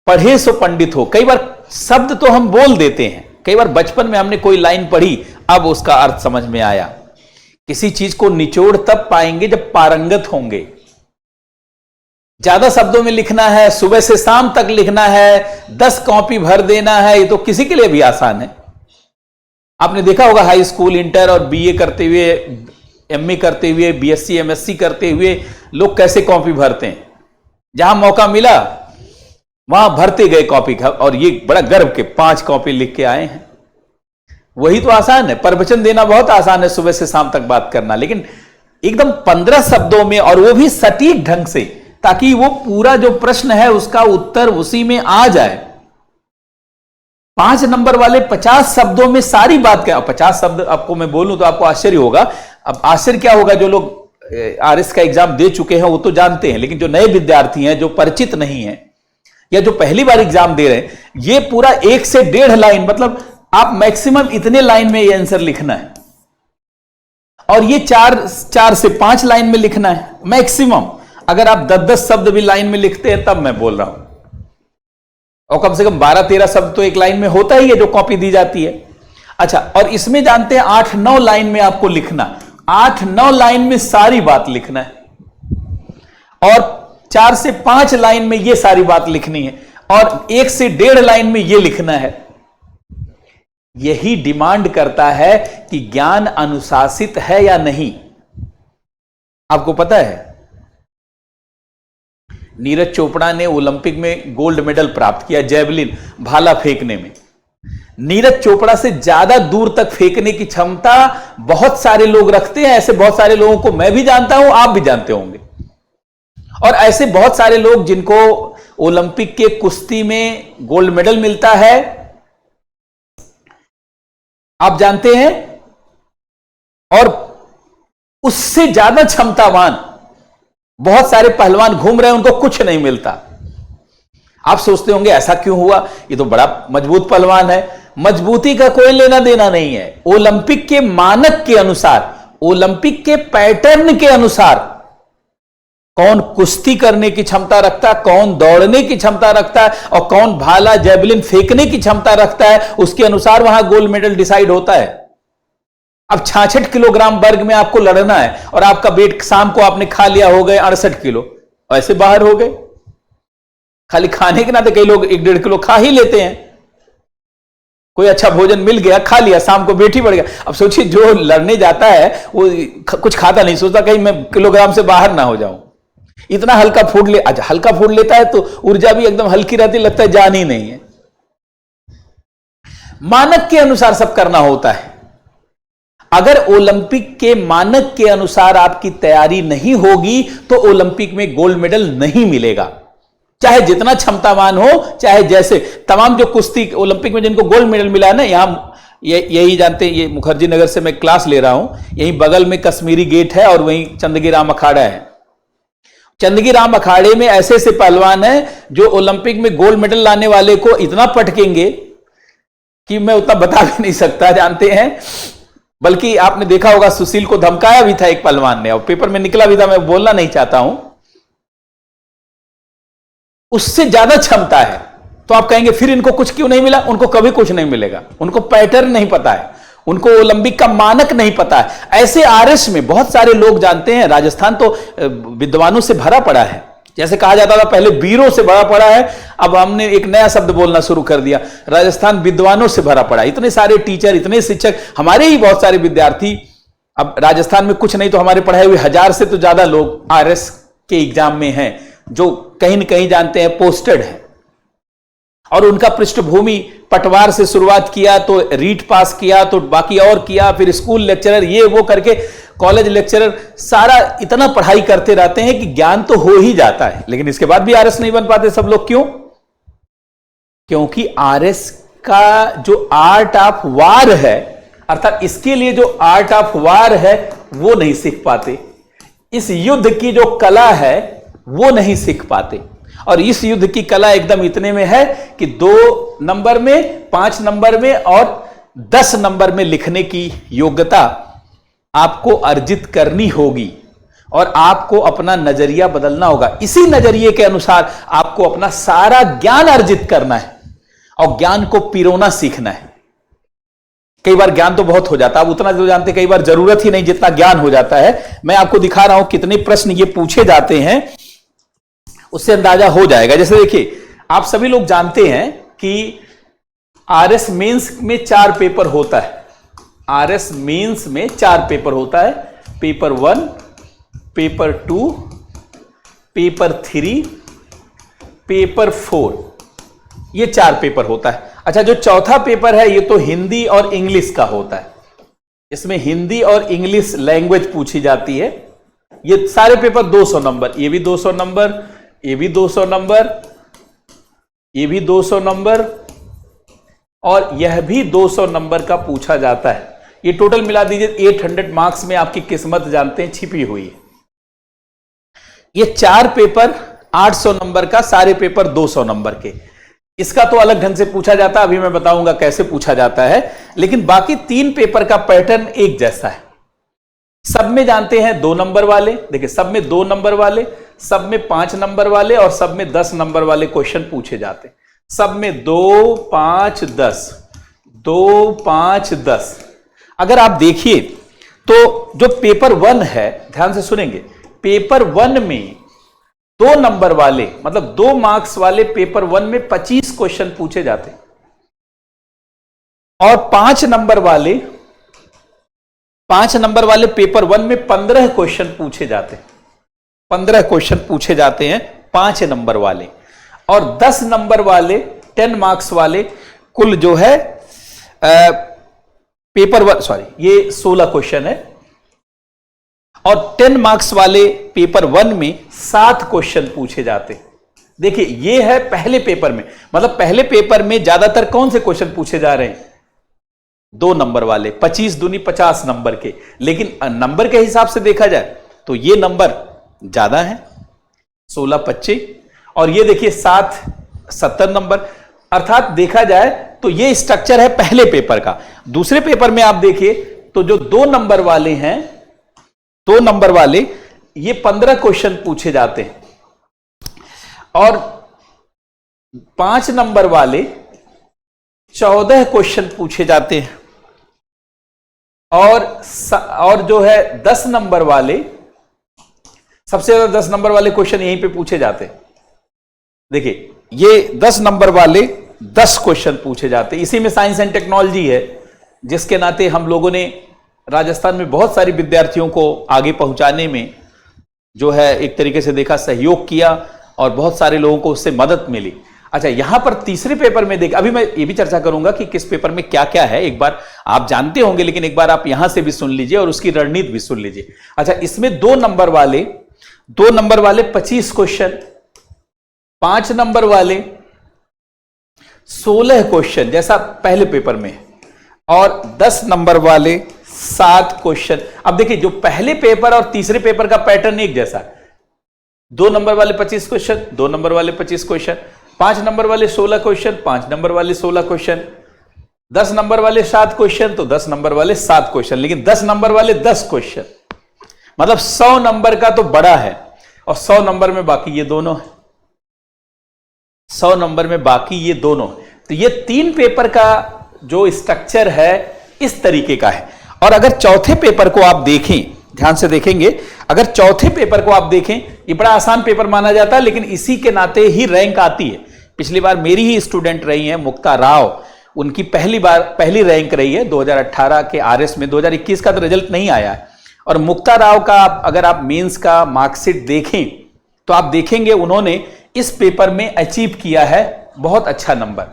पढ़े सो पंडित हो। कई बार शब्द तो हम बोल देते हैं, कई बार बचपन में हमने कोई लाइन पढ़ी, अब उसका अर्थ समझ में आया। किसी चीज को निचोड़ तब पाएंगे जब पारंगत होंगे। ज्यादा शब्दों में लिखना है, सुबह से शाम तक लिखना है, 10 कॉपी भर देना है, ये तो किसी के लिए भी आसान है। आपने देखा होगा हाई स्कूल, इंटर और बीए करते हुए, एमए करते हुए, बीएससी एमएससी करते हुए लोग कैसे कॉपी भरते हैं। जहां मौका मिला वहां भरते गए कॉपी का, और ये बड़ा गर्व के 5 कॉपी लिख के आए हैं। वही तो आसान है। प्रवचन देना बहुत आसान है, सुबह से शाम तक बात करना, लेकिन एकदम 15 शब्दों में, और वो भी सटीक ढंग से, ताकि वो पूरा जो प्रश्न है उसका उत्तर उसी में आ जाए। 5 नंबर वाले 50 शब्दों में सारी बात क्या, 50 शब्द आपको मैं बोलूं तो आपको आश्चर्य होगा। अब आश्चर्य क्या होगा, जो लोग आरएस का एग्जाम दे चुके हैं वो तो जानते हैं, लेकिन जो नए विद्यार्थी हैं, जो परिचित नहीं है या जो पहली बार एग्जाम दे रहे हैं, ये पूरा 1 से 1.5 लाइन, मतलब आप मैक्सिमम इतने लाइन में ये आंसर लिखना है, और ये 4 से 5 लाइन में लिखना है मैक्सिमम। अगर आप 10-10 शब्द भी लाइन में लिखते हैं तब मैं बोल रहा हूं, और कम से कम 12-13 शब्द तो एक लाइन में होता ही है जो कॉपी दी जाती है। अच्छा, और इसमें जानते हैं 8-9 लाइन में आपको लिखना, 8-9 लाइन में सारी बात लिखना है, और 4 से 5 लाइन में ये सारी बात लिखनी है, और 1 से 1.5 लाइन में ये लिखना है। यही डिमांड करता है कि ज्ञान अनुशासित है या नहीं। आपको पता है नीरज चोपड़ा ने ओलंपिक में गोल्ड मेडल प्राप्त किया जेवलिन भाला फेंकने में। नीरज चोपड़ा से ज्यादा दूर तक फेंकने की क्षमता बहुत सारे लोग रखते हैं। ऐसे बहुत सारे लोगों को मैं भी जानता हूं, आप भी जानते होंगे। और ऐसे बहुत सारे लोग जिनको ओलंपिक के कुश्ती में गोल्ड मेडल मिलता है, आप जानते हैं। और उससे ज्यादा क्षमतावान बहुत सारे पहलवान घूम रहे हैं, उनको कुछ नहीं मिलता। आप सोचते होंगे ऐसा क्यों हुआ, ये तो बड़ा मजबूत पहलवान है। मजबूती का कोई लेना देना नहीं है। ओलंपिक के मानक के अनुसार, ओलंपिक के पैटर्न के अनुसार कौन कुश्ती करने की क्षमता रखता है, कौन दौड़ने की क्षमता रखता है और कौन भाला जेवलिन फेंकने की क्षमता रखता है, उसके अनुसार वहां गोल्ड मेडल डिसाइड होता है। अब 66 किलोग्राम वर्ग में आपको लड़ना है और आपका वेट शाम को आपने खा लिया, हो गए 68 किलो, ऐसे बाहर हो गए। खाली खाने के नाते कई लोग 1-1.5 किलो खा ही लेते हैं। कोई अच्छा भोजन मिल गया, खा लिया, शाम को वेट ही बढ़ गया। अब सोचिए जो लड़ने जाता है वो कुछ खाता नहीं, सोचता कहीं मैं किलोग्राम से बाहर ना हो जाऊं। इतना हल्का फूड ले, अच्छा हल्का फूड लेता है तो ऊर्जा भी एकदम हल्की रहती, लगता है जान ही नहीं है। मानक के अनुसार सब करना होता है। अगर ओलंपिक के मानक के अनुसार आपकी तैयारी नहीं होगी तो ओलंपिक में गोल्ड मेडल नहीं मिलेगा। चाहे जितना क्षमतावान हो, चाहे जैसे तमाम जो कुश्ती ओलंपिक में जिनको गोल्ड मेडल मिला है ना, यहां यही जानते हैं, ये मुखर्जी नगर से मैं क्लास ले रहा हूं, यहीं बगल में कश्मीरी गेट है और वहीं चंदगी राम अखाड़ा है। चंदगी राम अखाड़े में ऐसे ऐसे पहलवान हैं जो ओलंपिक में गोल्ड मेडल लाने वाले को इतना पटकेंगे कि मैं उतना बता भी नहीं सकता, जानते हैं। बल्कि आपने देखा होगा सुशील को धमकाया भी था एक पहलवान ने और पेपर में निकला भी था, मैं बोलना नहीं चाहता हूं। उससे ज्यादा क्षमता है तो आप कहेंगे फिर इनको कुछ क्यों नहीं मिला? उनको कभी कुछ नहीं मिलेगा, उनको पैटर्न नहीं पता है, उनको ओलंपिक का मानक नहीं पता है। ऐसे आरएस में बहुत सारे लोग जानते हैं। राजस्थान तो विद्वानों से भरा पड़ा है। जैसे कहा जाता था पहले वीरों से भरा पड़ा है, अब हमने एक नया शब्द बोलना शुरू कर दिया, राजस्थान विद्वानों से भरा पड़ा है। इतने सारे टीचर, इतने शिक्षक, हमारे ही बहुत सारे विद्यार्थी। अब राजस्थान में कुछ नहीं तो हमारे पढ़ाए हुए 1000 से तो ज्यादा लोग आरएस के एग्जाम में हैं, जो कहीं न कहीं जानते हैं पोस्टेड है। और उनका पृष्ठभूमि पटवार से शुरुआत किया तो रीट पास किया तो बाकी और किया, फिर स्कूल लेक्चरर, ये वो करके कॉलेज लेक्चरर, सारा इतना पढ़ाई करते रहते हैं कि ज्ञान तो हो ही जाता है, लेकिन इसके बाद भी आरएस नहीं बन पाते सब लोग। क्यों? क्योंकि आरएस का जो आर्ट ऑफ वार है, अर्थात इसके लिए जो आर्ट ऑफ वार है वो नहीं सीख पाते। इस युद्ध की जो कला है वो नहीं सीख पाते। और इस युद्ध की कला एकदम इतने में है कि 2 नंबर में, 5 नंबर में और 10 नंबर में लिखने की योग्यता आपको अर्जित करनी होगी और आपको अपना नजरिया बदलना होगा। इसी नजरिए के अनुसार आपको अपना सारा ज्ञान अर्जित करना है और ज्ञान को पिरोना सीखना है। कई बार ज्ञान तो बहुत हो जाता है, आप उतना जो जानते, कई बार जरूरत ही नहीं जितना ज्ञान हो जाता है। मैं आपको दिखा रहा हूं कितने प्रश्न ये पूछे जाते हैं, उससे अंदाजा हो जाएगा। जैसे देखिए, आप सभी लोग जानते हैं कि आरएस मेंस में 4 पेपर होता है। आरएस मेंस में 4 पेपर होता है, पेपर 1, पेपर 2, पेपर 3, पेपर 4, ये 4 पेपर होता है। अच्छा, जो चौथा पेपर है ये तो हिंदी और इंग्लिश का होता है। इसमें हिंदी और इंग्लिश लैंग्वेज पूछी जाती है। ये सारे पेपर 200 नंबर, ये भी 200 नंबर, ये भी 200 नंबर, ये भी 200 नंबर और यह भी 200 नंबर का पूछा जाता है। ये टोटल मिला दीजिए 800 मार्क्स में आपकी किस्मत जानते हैं छिपी हुई है। ये 4 पेपर 800 नंबर का, सारे पेपर 200 नंबर के। इसका तो अलग ढंग से पूछा जाता है, अभी मैं बताऊंगा कैसे पूछा जाता है। लेकिन बाकी 3 पेपर का पैटर्न एक जैसा है। सब में जानते हैं 2 नंबर वाले, देखिए सब में 2 नंबर वाले, सब में 5 नंबर वाले और सब में 10 नंबर वाले क्वेश्चन पूछे जाते हैं। सब में 2, 5, 10, 2, 5, 10। अगर आप देखिए तो जो पेपर 1 है, ध्यान से सुनेंगे, पेपर 1 में 2 नंबर वाले, मतलब 2 मार्क्स वाले पेपर 1 में 25 क्वेश्चन पूछे जाते हैं। और 5 नंबर वाले पेपर 1 में 15 क्वेश्चन पूछे जाते हैं। 15 क्वेश्चन पूछे जाते हैं 5 नंबर वाले, और 10 नंबर वाले 10 मार्क्स वाले कुल जो है पेपर 1, सॉरी ये 16 क्वेश्चन है, और 10 मार्क्स वाले पेपर 1 में 7 क्वेश्चन पूछे जाते हैं। देखिए ये है पहले पेपर में, मतलब पहले पेपर में ज्यादातर कौन से क्वेश्चन पूछे जा रहे हैं? 2 नंबर वाले, 25 दूनी 50 नंबर के। लेकिन नंबर के हिसाब से देखा जाए तो ये नंबर ज्यादा है, 16 25, और ये देखिए 7 70 नंबर। अर्थात देखा जाए तो ये स्ट्रक्चर है पहले पेपर का। दूसरे पेपर में आप देखिए तो जो 2 नंबर वाले हैं, 2 नंबर वाले ये 15 क्वेश्चन पूछे जाते हैं, और 5 नंबर वाले 14 क्वेश्चन पूछे जाते हैं, और जो है 10 नंबर वाले, सबसे ज्यादा 10 नंबर वाले क्वेश्चन यहीं पे पूछे जाते हैं। देखिए ये 10 नंबर वाले 10 क्वेश्चन पूछे जाते हैं। इसी में साइंस एंड टेक्नोलॉजी है, जिसके नाते हम लोगों ने राजस्थान में बहुत सारी विद्यार्थियों को आगे पहुंचाने में जो है एक तरीके से देखा सहयोग किया, और बहुत सारे लोगों को उससे मदद मिली। अच्छा, यहां पर तीसरे पेपर में देख, अभी मैं ये भी चर्चा करूंगा कि किस पेपर में क्या क्या है, एक बार आप जानते होंगे, लेकिन एक बार आप यहां से भी सुन लीजिए और उसकी रणनीति भी सुन लीजिए। अच्छा, इसमें 2 नंबर वाले 25 क्वेश्चन, 5 नंबर वाले 16 क्वेश्चन जैसा पहले पेपर में, और 10 नंबर वाले 7 क्वेश्चन। अब देखिए जो पहले पेपर और तीसरे पेपर का पैटर्न एक जैसा है। 2 नंबर वाले 25 क्वेश्चन, 2 नंबर वाले 25 क्वेश्चन, 5 नंबर वाले 16 क्वेश्चन, 5 नंबर वाले 16 क्वेश्चन, 10 नंबर वाले 7 क्वेश्चन, तो 10 नंबर वाले 7 क्वेश्चन, लेकिन 10 नंबर वाले 10 क्वेश्चन, मतलब 100 नंबर का तो बड़ा है, और 100 नंबर में बाकी ये दोनों है, 100 नंबर में बाकी ये दोनों। तो ये 3 पेपर का जो स्ट्रक्चर है इस तरीके का है। और अगर चौथे पेपर को आप देखें, ध्यान से देखेंगे, अगर चौथे पेपर को आप देखें, ये बड़ा आसान पेपर माना जाता है, लेकिन इसी के नाते ही रैंक आती है। पिछली बार मेरी ही स्टूडेंट रही हैं मुक्ता राव, उनकी पहली रैंक रही है 2018 के आरएस में। 2021 का तो रिजल्ट नहीं आया है, और मुक्ता राव का अगर आप मेंस का मार्कशीट देखें तो आप देखेंगे उन्होंने इस पेपर में अचीव किया है बहुत अच्छा नंबर,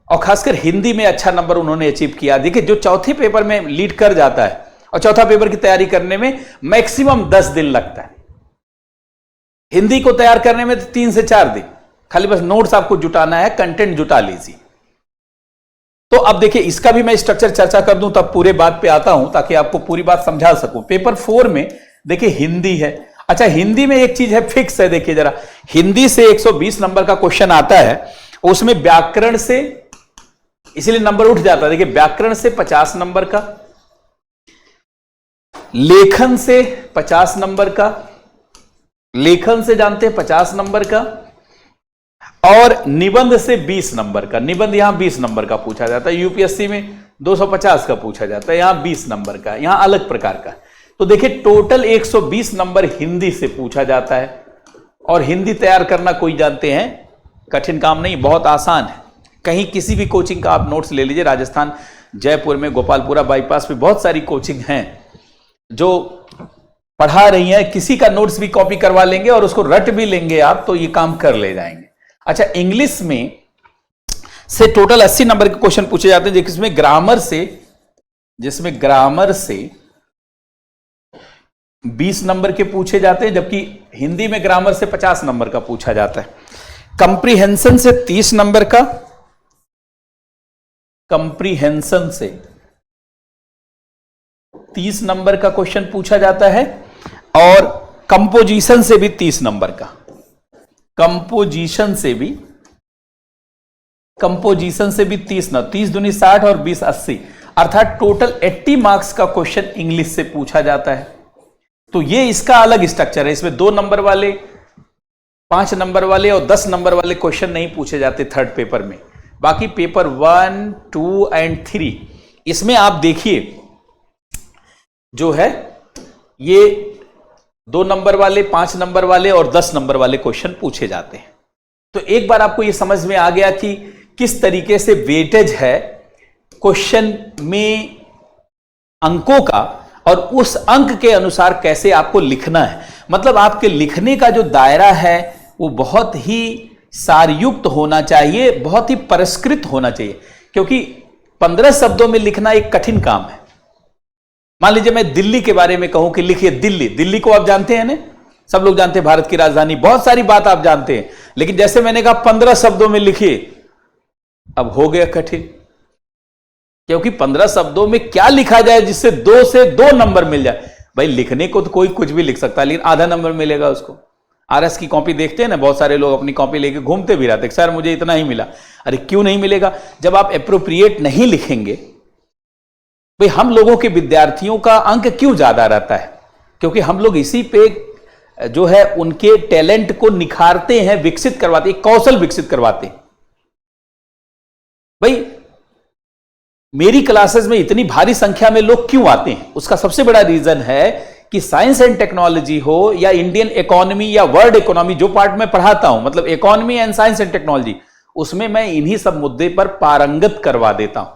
और खासकर हिंदी में अच्छा नंबर उन्होंने अचीव किया। देखिए जो चौथे पेपर में लीड कर जाता है, और चौथा पेपर की तैयारी करने में मैक्सिमम 10 दिन लगता है, हिंदी को तैयार करने में तो 3 से 4 दिन, खाली बस नोट्स आपको जुटाना है, कंटेंट जुटा लीजिए। तो अब देखिए इसका भी मैं स्ट्रक्चर चर्चा कर दूं, तब पूरे बात पे आता हूं ताकि आपको पूरी बात समझा सकूं। पेपर 4 में देखिए हिंदी है। अच्छा, हिंदी में एक चीज है फिक्स है, देखिए जरा, हिंदी से 120 नंबर का क्वेश्चन आता है, उसमें व्याकरण से इसलिए नंबर उठ जाता है। देखिए व्याकरण से 50 नंबर का, लेखन से 50 नंबर का, लेखन से जानते हैं 50 नंबर का, और निबंध से 20 नंबर का। निबंध यहां 20 नंबर का पूछा जाता है, यूपीएससी में 250 का पूछा जाता है, यहां 20 नंबर का, यहां अलग प्रकार का। तो देखिए टोटल 120 नंबर हिंदी से पूछा जाता है, और हिंदी तैयार करना कोई जानते हैं कठिन काम नहीं, बहुत आसान है। कहीं किसी भी कोचिंग का आप नोट्स ले लीजिए, राजस्थान जयपुर में गोपालपुरा बाईपास पे बहुत सारी कोचिंग हैं जो पढ़ा रही हैं, किसी का नोट्स भी कॉपी करवा लेंगे और उसको रट भी लेंगे आप, तो ये काम कर ले जाएंगे। अच्छा, इंग्लिश में से टोटल 80 नंबर के क्वेश्चन पूछे जाते हैं, जिसमें ग्रामर से 20 नंबर के पूछे जाते हैं, जबकि हिंदी में ग्रामर से 50 नंबर का पूछा जाता है। कंप्रीहेंशन से 30 नंबर का, कंप्रीहेंशन से 30 नंबर का क्वेश्चन पूछा जाता है, और कंपोजिशन से भी 30 नंबर का, कंपोजिशन से भी 30 दूनी 60 और 20 80, अर्थात टोटल 80 मार्क्स का क्वेश्चन इंग्लिश से पूछा जाता है। तो ये इसका अलग स्ट्रक्चर है। इसमें 2 नंबर वाले, 5 नंबर वाले और 10 नंबर वाले क्वेश्चन नहीं पूछे जाते थर्ड पेपर में। बाकी पेपर 1, 2 एंड 3 इसमें आप देखिए जो है ये 2 नंबर वाले, 5 नंबर वाले और 10 नंबर वाले क्वेश्चन पूछे जाते हैं। तो एक बार आपको ये समझ में आ गया कि किस तरीके से वेटेज है क्वेश्चन में अंकों का और उस अंक के अनुसार कैसे आपको लिखना है। मतलब आपके लिखने का जो दायरा है वो बहुत ही सारयुक्त होना चाहिए, बहुत ही परिष्कृत होना चाहिए, क्योंकि 15 शब्दों में लिखना एक कठिन काम है। मान लीजिए मैं दिल्ली के बारे में कहूं कि लिखिए दिल्ली, दिल्ली को आप जानते हैं ना, सब लोग जानते हैं, भारत की राजधानी, बहुत सारी बात आप जानते हैं, लेकिन जैसे मैंने कहा 15 शब्दों में लिखिए, अब हो गया कठिन, क्योंकि 15 शब्दों में क्या लिखा जाए जिससे 2 से 2 नंबर मिल जाए। भाई लिखने को तो कोई कुछ भी लिख सकता है, लेकिन आधा नंबर मिलेगा उसको। आरएस की कॉपी देखते हैं ना, बहुत सारे लोग अपनी कॉपी लेके घूमते भी रहते हैं, सर मुझे इतना ही मिला। अरे क्यों नहीं मिलेगा? जब आप एप्रोप्रिएट नहीं लिखेंगे। भाई हम लोगों के विद्यार्थियों का अंक क्यों ज्यादा रहता है? क्योंकि हम लोग इसी पे जो है उनके टैलेंट को निखारते हैं, विकसित करवाते हैं, कौशल विकसित करवाते हैं। भाई मेरी क्लासेस में इतनी भारी संख्या में लोग क्यों आते हैं? उसका सबसे बड़ा रीजन है कि साइंस एंड टेक्नोलॉजी हो या इंडियन इकोनॉमी या वर्ल्ड इकोनॉमी, जो पार्ट मैं पढ़ाता हूं, मतलब economy and science and technology, उसमें मैं इन्हीं सब मुद्दे पर पारंगत करवा देता हूं।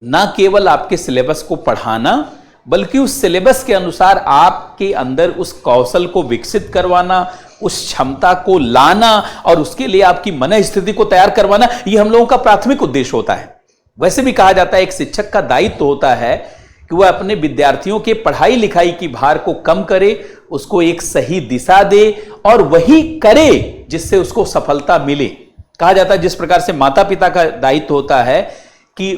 ना केवल आपके सिलेबस को पढ़ाना, बल्कि उस सिलेबस के अनुसार आपके अंदर उस कौशल को विकसित करवाना, उस क्षमता को लाना और उसके लिए आपकी मन स्थिति को तैयार करवाना, यह हम लोगों का प्राथमिक उद्देश्य होता है। वैसे भी कहा जाता है एक शिक्षक का दायित्व होता है कि वह अपने विद्यार्थियों के पढ़ाई लिखाई की भार को कम करे, उसको एक सही दिशा दे और वही करे जिससे उसको सफलता मिले। कहा जाता है जिस प्रकार से माता पिता का दायित्व होता है कि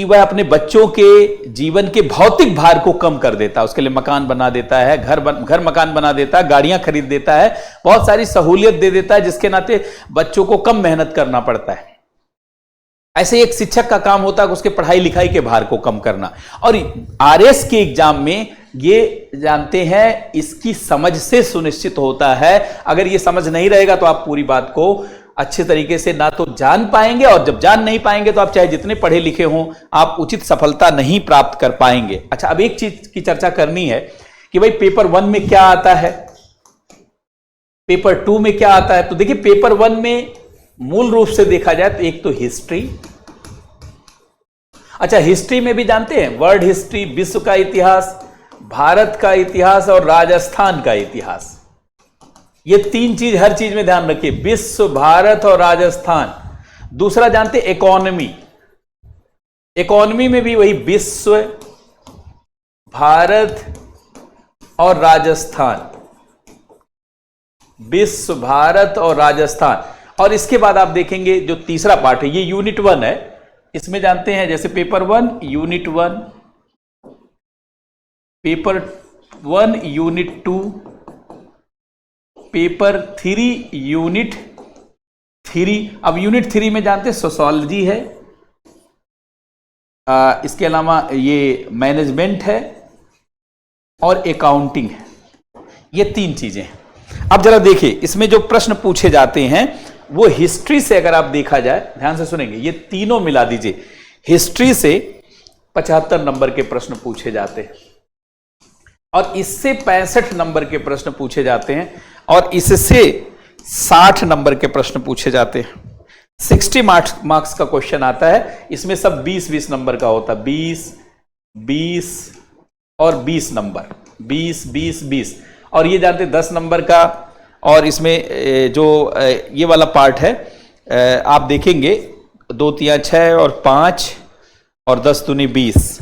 वह अपने बच्चों के जीवन के भौतिक भार को कम कर देता है, उसके लिए मकान बना देता है, घर मकान बना देता है, गाड़ियां खरीद देता है, बहुत सारी सहूलियत दे देता है, जिसके नाते बच्चों को कम मेहनत करना पड़ता है। ऐसे एक शिक्षक का काम होता है उसके पढ़ाई लिखाई के भार को कम करना। और आरएस के एग्जाम में ये जानते हैं इसकी समझ से सुनिश्चित होता है। अगर ये समझ नहीं रहेगा तो आप पूरी बात को अच्छे तरीके से ना तो जान पाएंगे, और जब जान नहीं पाएंगे तो आप चाहे जितने पढ़े लिखे हों आप उचित सफलता नहीं प्राप्त कर पाएंगे। अच्छा, अब एक चीज की चर्चा करनी है कि भाई पेपर 1 में क्या आता है, पेपर 2 में क्या आता है। तो देखिए पेपर 1 में मूल रूप से देखा जाए तो एक तो हिस्ट्री। अच्छा, हिस्ट्री में भी जानते हैं वर्ल्ड हिस्ट्री, विश्व का इतिहास, भारत का इतिहास और राजस्थान का इतिहास। ये 3 चीज हर चीज में ध्यान रखिए, विश्व, भारत और राजस्थान। दूसरा जानते इकोनॉमी, इकोनॉमी में भी वही विश्व, भारत और राजस्थान, विश्व, भारत और राजस्थान। और इसके बाद आप देखेंगे जो तीसरा पार्ट है, ये यूनिट 1 है, इसमें जानते हैं जैसे paper 1 unit 1, paper 1 unit 2, paper 3 unit 3। अब यूनिट 3 में जानते हैं सोशियोलॉजी है, इसके अलावा ये मैनेजमेंट है और अकाउंटिंग है। ये 3 चीजें हैं। अब जरा देखिए इसमें जो प्रश्न पूछे जाते हैं वो हिस्ट्री से, अगर आप देखा जाए, ध्यान से सुनेंगे, ये तीनों मिला दीजिए। हिस्ट्री से 75 नंबर के प्रश्न पूछे जाते हैं और इससे 65 नंबर के प्रश्न पूछे जाते हैं और इससे 60 नंबर के प्रश्न पूछे जाते हैं। 60 मार्क्स का क्वेश्चन आता है, इसमें सब 20-20 नंबर का होता है, 20 और 20 नंबर, 20 और ये जानते 10 नंबर का। और इसमें जो ये वाला पार्ट है आप देखेंगे 2 3 6 और 5 और 10 दूनी 20,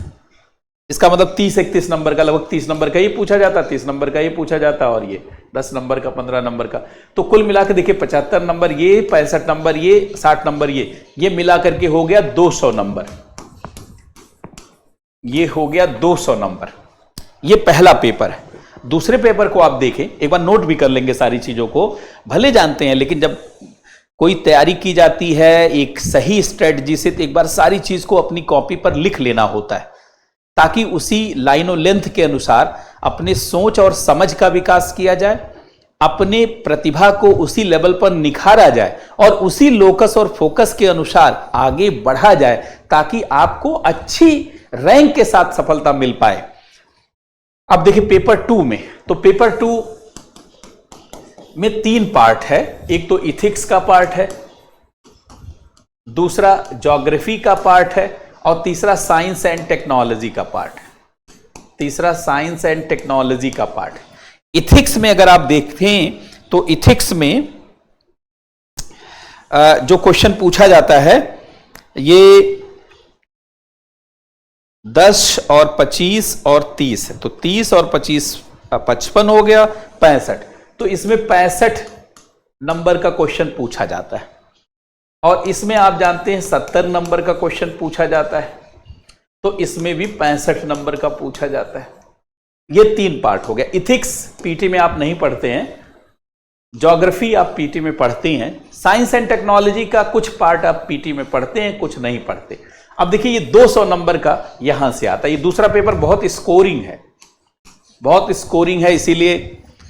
इसका मतलब 30-31 नंबर का, लगभग 30 नंबर का ये पूछा जाता, 30 नंबर का ये पूछा जाता और ये 10 नंबर का, 15 नंबर का। तो कुल मिलाकर देखिए 75 नंबर ये, 65 नंबर ये, 60 नंबर ये मिला करके हो गया 200 नंबर। ये हो गया 200 नंबर। ये पहला पेपर है। दूसरे पेपर को आप देखें, एक बार नोट भी कर लेंगे सारी चीजों को, भले जानते हैं लेकिन जब कोई तैयारी की जाती है एक सही स्ट्रेटजी से तो एक बार सारी चीज को अपनी कॉपी पर लिख लेना होता है, ताकि उसी लाइनों लेंथ के अनुसार अपने सोच और समझ का विकास किया जाए, अपने प्रतिभा को उसी लेवल पर निखारा जाए और उसी लोकस और फोकस के अनुसार आगे बढ़ा जाए, ताकि आपको अच्छी रैंक के साथ सफलता मिल पाए। अब देखिए पेपर 2 में, तो पेपर 2 में 3 पार्ट है। एक तो इथिक्स का पार्ट है, दूसरा ज्योग्राफी का पार्ट है और तीसरा साइंस एंड टेक्नोलॉजी का पार्ट है। तीसरा साइंस एंड टेक्नोलॉजी का पार्ट है। इथिक्स में अगर आप देखें तो इथिक्स में जो क्वेश्चन पूछा जाता है ये 10 और 25 और 30 है। तो 30 और 25 55 हो गया, 65। तो इसमें 65 नंबर का क्वेश्चन पूछा जाता है और इसमें आप जानते हैं 70 नंबर का क्वेश्चन पूछा जाता है। तो इसमें भी 65 नंबर का पूछा जाता है। ये 3 पार्ट हो गया। इथिक्स पीटी में आप नहीं पढ़ते हैं, ज्योग्राफी आप पीटी में पढ़ते हैं, साइंस एंड टेक्नोलॉजी का कुछ पार्ट आप पीटी में पढ़ते हैं, कुछ नहीं पढ़ते। अब देखिए ये 200 नंबर का यहां से आता है। ये दूसरा पेपर बहुत स्कोरिंग है, बहुत स्कोरिंग है। इसीलिए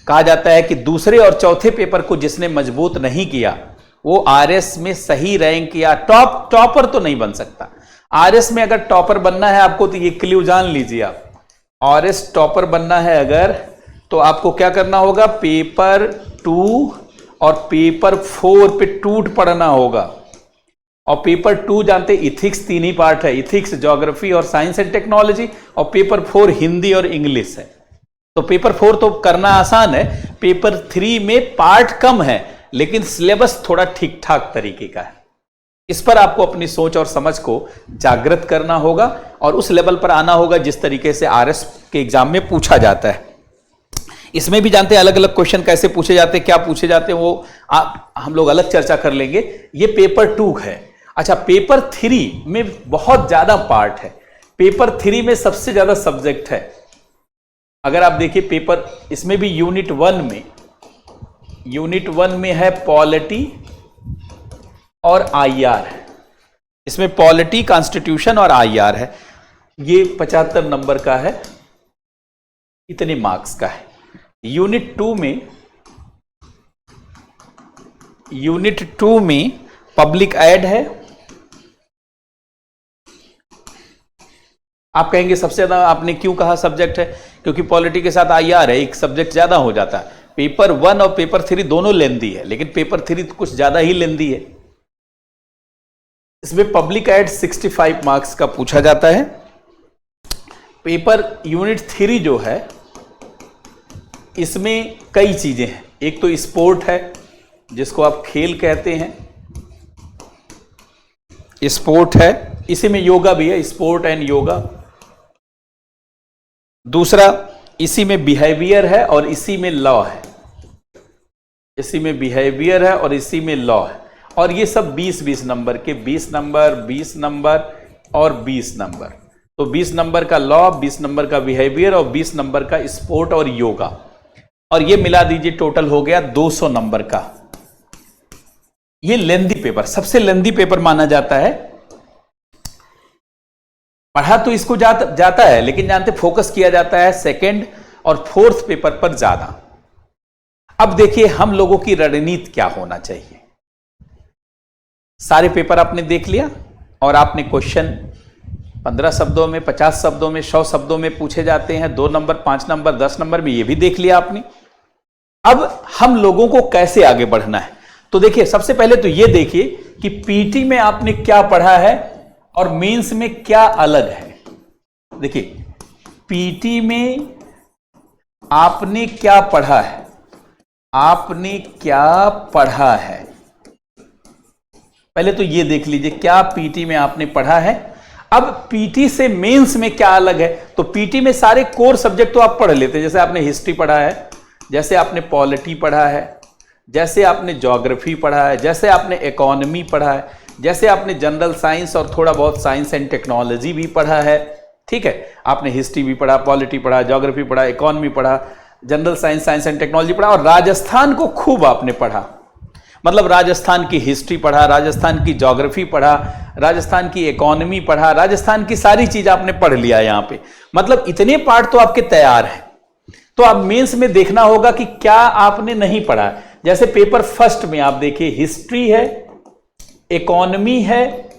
कहा जाता है कि दूसरे और चौथे पेपर को जिसने मजबूत नहीं किया वो आरएस में सही रैंक या टॉपर तो नहीं बन सकता। आरएस में अगर टॉपर बनना है आपको तो ये क्ल्यू जान लीजिए आप, आरएस टॉपर बनना है अगर तो आपको क्या करना होगा, पेपर 2 और पेपर 4 पे टूट पड़ना होगा। और पेपर 2 जानते इथिक्स 3 ही पार्ट है, इथिक्स, ज्योग्राफी और साइंस एंड टेक्नोलॉजी, और पेपर 4 हिंदी और इंग्लिश है। तो पेपर 4 तो करना आसान है, पेपर 3 में पार्ट कम है लेकिन सिलेबस थोड़ा ठीक ठाक तरीके का है। इस पर आपको अपनी सोच और समझ को जागृत करना होगा और उस लेवल पर आना होगा जिस तरीके से आरएस के एग्जाम में पूछा जाता है। इसमें भी जानते हैं अलग अलग क्वेश्चन कैसे पूछे जाते हैं, क्या पूछे जाते हैं, वो हम लोग अलग चर्चा कर लेंगे। ये पेपर 2 है। अच्छा, पेपर 3 में बहुत ज्यादा पार्ट है। पेपर 3 में सबसे ज्यादा सब्जेक्ट है। अगर आप देखिए पेपर, इसमें भी यूनिट 1 में है पॉलिटी और आईआर है। इसमें पॉलिटी, कॉन्स्टिट्यूशन और आईआर है। ये 75 नंबर का है, इतने मार्क्स का है। यूनिट 2 में पब्लिक एड है। आप कहेंगे सबसे ज्यादा आपने क्यों कहा सब्जेक्ट है, क्योंकि पॉलिटी के साथ आईआर है, एक सब्जेक्ट ज्यादा हो जाता है। पेपर 1 और पेपर 3 दोनों लेंदी है लेकिन पेपर 3 कुछ ज्यादा ही लेंदी है। इसमें पब्लिक एड 65 मार्क्स का पूछा जाता है। पेपर यूनिट 3 जो है इसमें कई चीजें हैं। एक तो स्पोर्ट है जिसको आप खेल कहते हैं, स्पोर्ट है, इसी में योगा भी है, स्पोर्ट एंड योगा। दूसरा इसी में बिहेवियर है और इसी में लॉ है। इसी में बिहेवियर है और इसी में लॉ है। और ये सब 20-20 नंबर के, 20 नंबर, 20 नंबर और 20 नंबर। तो 20 नंबर का लॉ, 20 नंबर का बिहेवियर और 20 नंबर का स्पोर्ट और योगा, और ये मिला दीजिए टोटल हो गया 200 नंबर का। ये लेंदी पेपर, सबसे लेंदी पेपर माना जाता है। पढ़ा तो इसको जाता है लेकिन जानते फोकस किया जाता है सेकंड और फोर्थ पेपर पर ज्यादा। अब देखिए हम लोगों की रणनीति क्या होना चाहिए। सारे पेपर आपने देख लिया और आपने क्वेश्चन 15 शब्दों में, 50 शब्दों में, 100 शब्दों में पूछे जाते हैं, 2 नंबर, 5 नंबर, 10 नंबर में, ये भी देख लिया आपने। अब हम लोगों को कैसे आगे बढ़ना है, तो देखिए सबसे पहले तो ये देखिए कि पीटी में आपने क्या पढ़ा है और मेंस में क्या अलग है। देखिए पीटी में आपने क्या पढ़ा है, आपने क्या पढ़ा है, पहले तो ये देख लीजिए क्या पीटी में आपने पढ़ा है। अब पीटी से मेंस में क्या अलग है, तो पीटी में सारे कोर सब्जेक्ट तो आप पढ़ लेते हैं, जैसे आपने हिस्ट्री पढ़ा है, जैसे आपने पॉलिटी पढ़ा है, जैसे आपने ज्योग्राफी पढ़ा है, जैसे आपने इकोनॉमी पढ़ा है, जैसे आपने जनरल साइंस और थोड़ा बहुत साइंस एंड टेक्नोलॉजी भी पढ़ा है। ठीक है, आपने हिस्ट्री भी पढ़ा, पॉलिटी पढ़ा, ज्योग्राफी पढ़ा, इकोनॉमी पढ़ा, general science, science and technology पढ़ा, और राजस्थान को खूब आपने पढ़ा। मतलब राजस्थान की हिस्ट्री पढ़ा, राजस्थान की ज्योग्राफी पढ़ा, राजस्थान की इकोनॉमी पढ़ा, राजस्थान की सारी चीज आपने पढ़ लिया यहां पे। मतलब इतने पार्ट तो आपके तैयार हैं। तो अब मेंस में देखना होगा कि क्या आपने नहीं पढ़ा। जैसे पेपर फर्स्ट में आप देखिए हिस्ट्री है, इकोनॉमी है,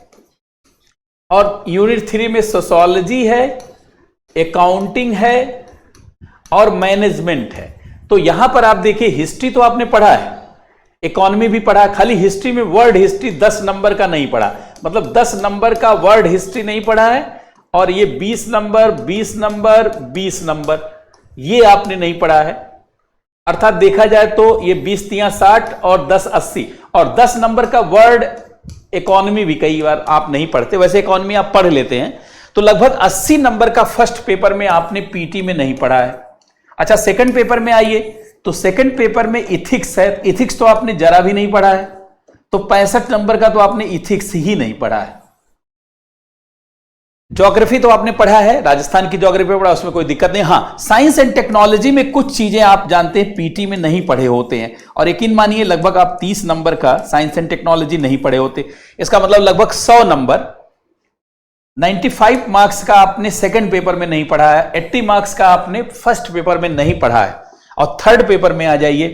और यूनिट 3 में सोशियोलॉजी है, अकाउंटिंग है और मैनेजमेंट है। तो यहां पर आप देखिए हिस्ट्री तो आपने पढ़ा है, इकोनॉमी भी पढ़ा, खाली हिस्ट्री में वर्ड हिस्ट्री 10 नंबर का नहीं पढ़ा, मतलब 10 नंबर का वर्ड हिस्ट्री नहीं पढ़ा है, और ये 20 नंबर 20 नंबर 20 नंबर ये आपने नहीं पढ़ा है। अर्थात देखा जाए तो ये 20 तियां 60 और 10 80, और 10 नंबर का वर्ड इकोनॉमी भी कई बार आप नहीं पढ़ते, वैसे इकोनॉमी आप पढ़ लेते हैं, तो लगभग 80 नंबर का फर्स्ट पेपर में आपने पीटी में नहीं पढ़ा है। अच्छा, सेकंड पेपर में आइए, तो सेकंड पेपर में इथिक्स है, इथिक्स तो आपने जरा भी नहीं पढ़ा है, तो 65 नंबर का तो आपने इथिक्स ही नहीं पढ़ा है। ज्योग्राफी तो आपने पढ़ा है, राजस्थान की ज्योग्राफी पढ़ा, उसमें कोई दिक्कत नहीं। हां, साइंस एंड टेक्नोलॉजी में कुछ चीजें आप जानते हैं पीटी में नहीं पढ़े होते हैं, और यकीन मानिए लगभग आप 30 नंबर का साइंस एंड टेक्नोलॉजी नहीं पढ़े होते। इसका मतलब लगभग 100 नंबर, 95 मार्क्स का आपने सेकंड पेपर में नहीं पढ़ा है, 80 मार्क्स का आपने फर्स्ट पेपर में नहीं पढ़ा है। और थर्ड पेपर में आ जाइए,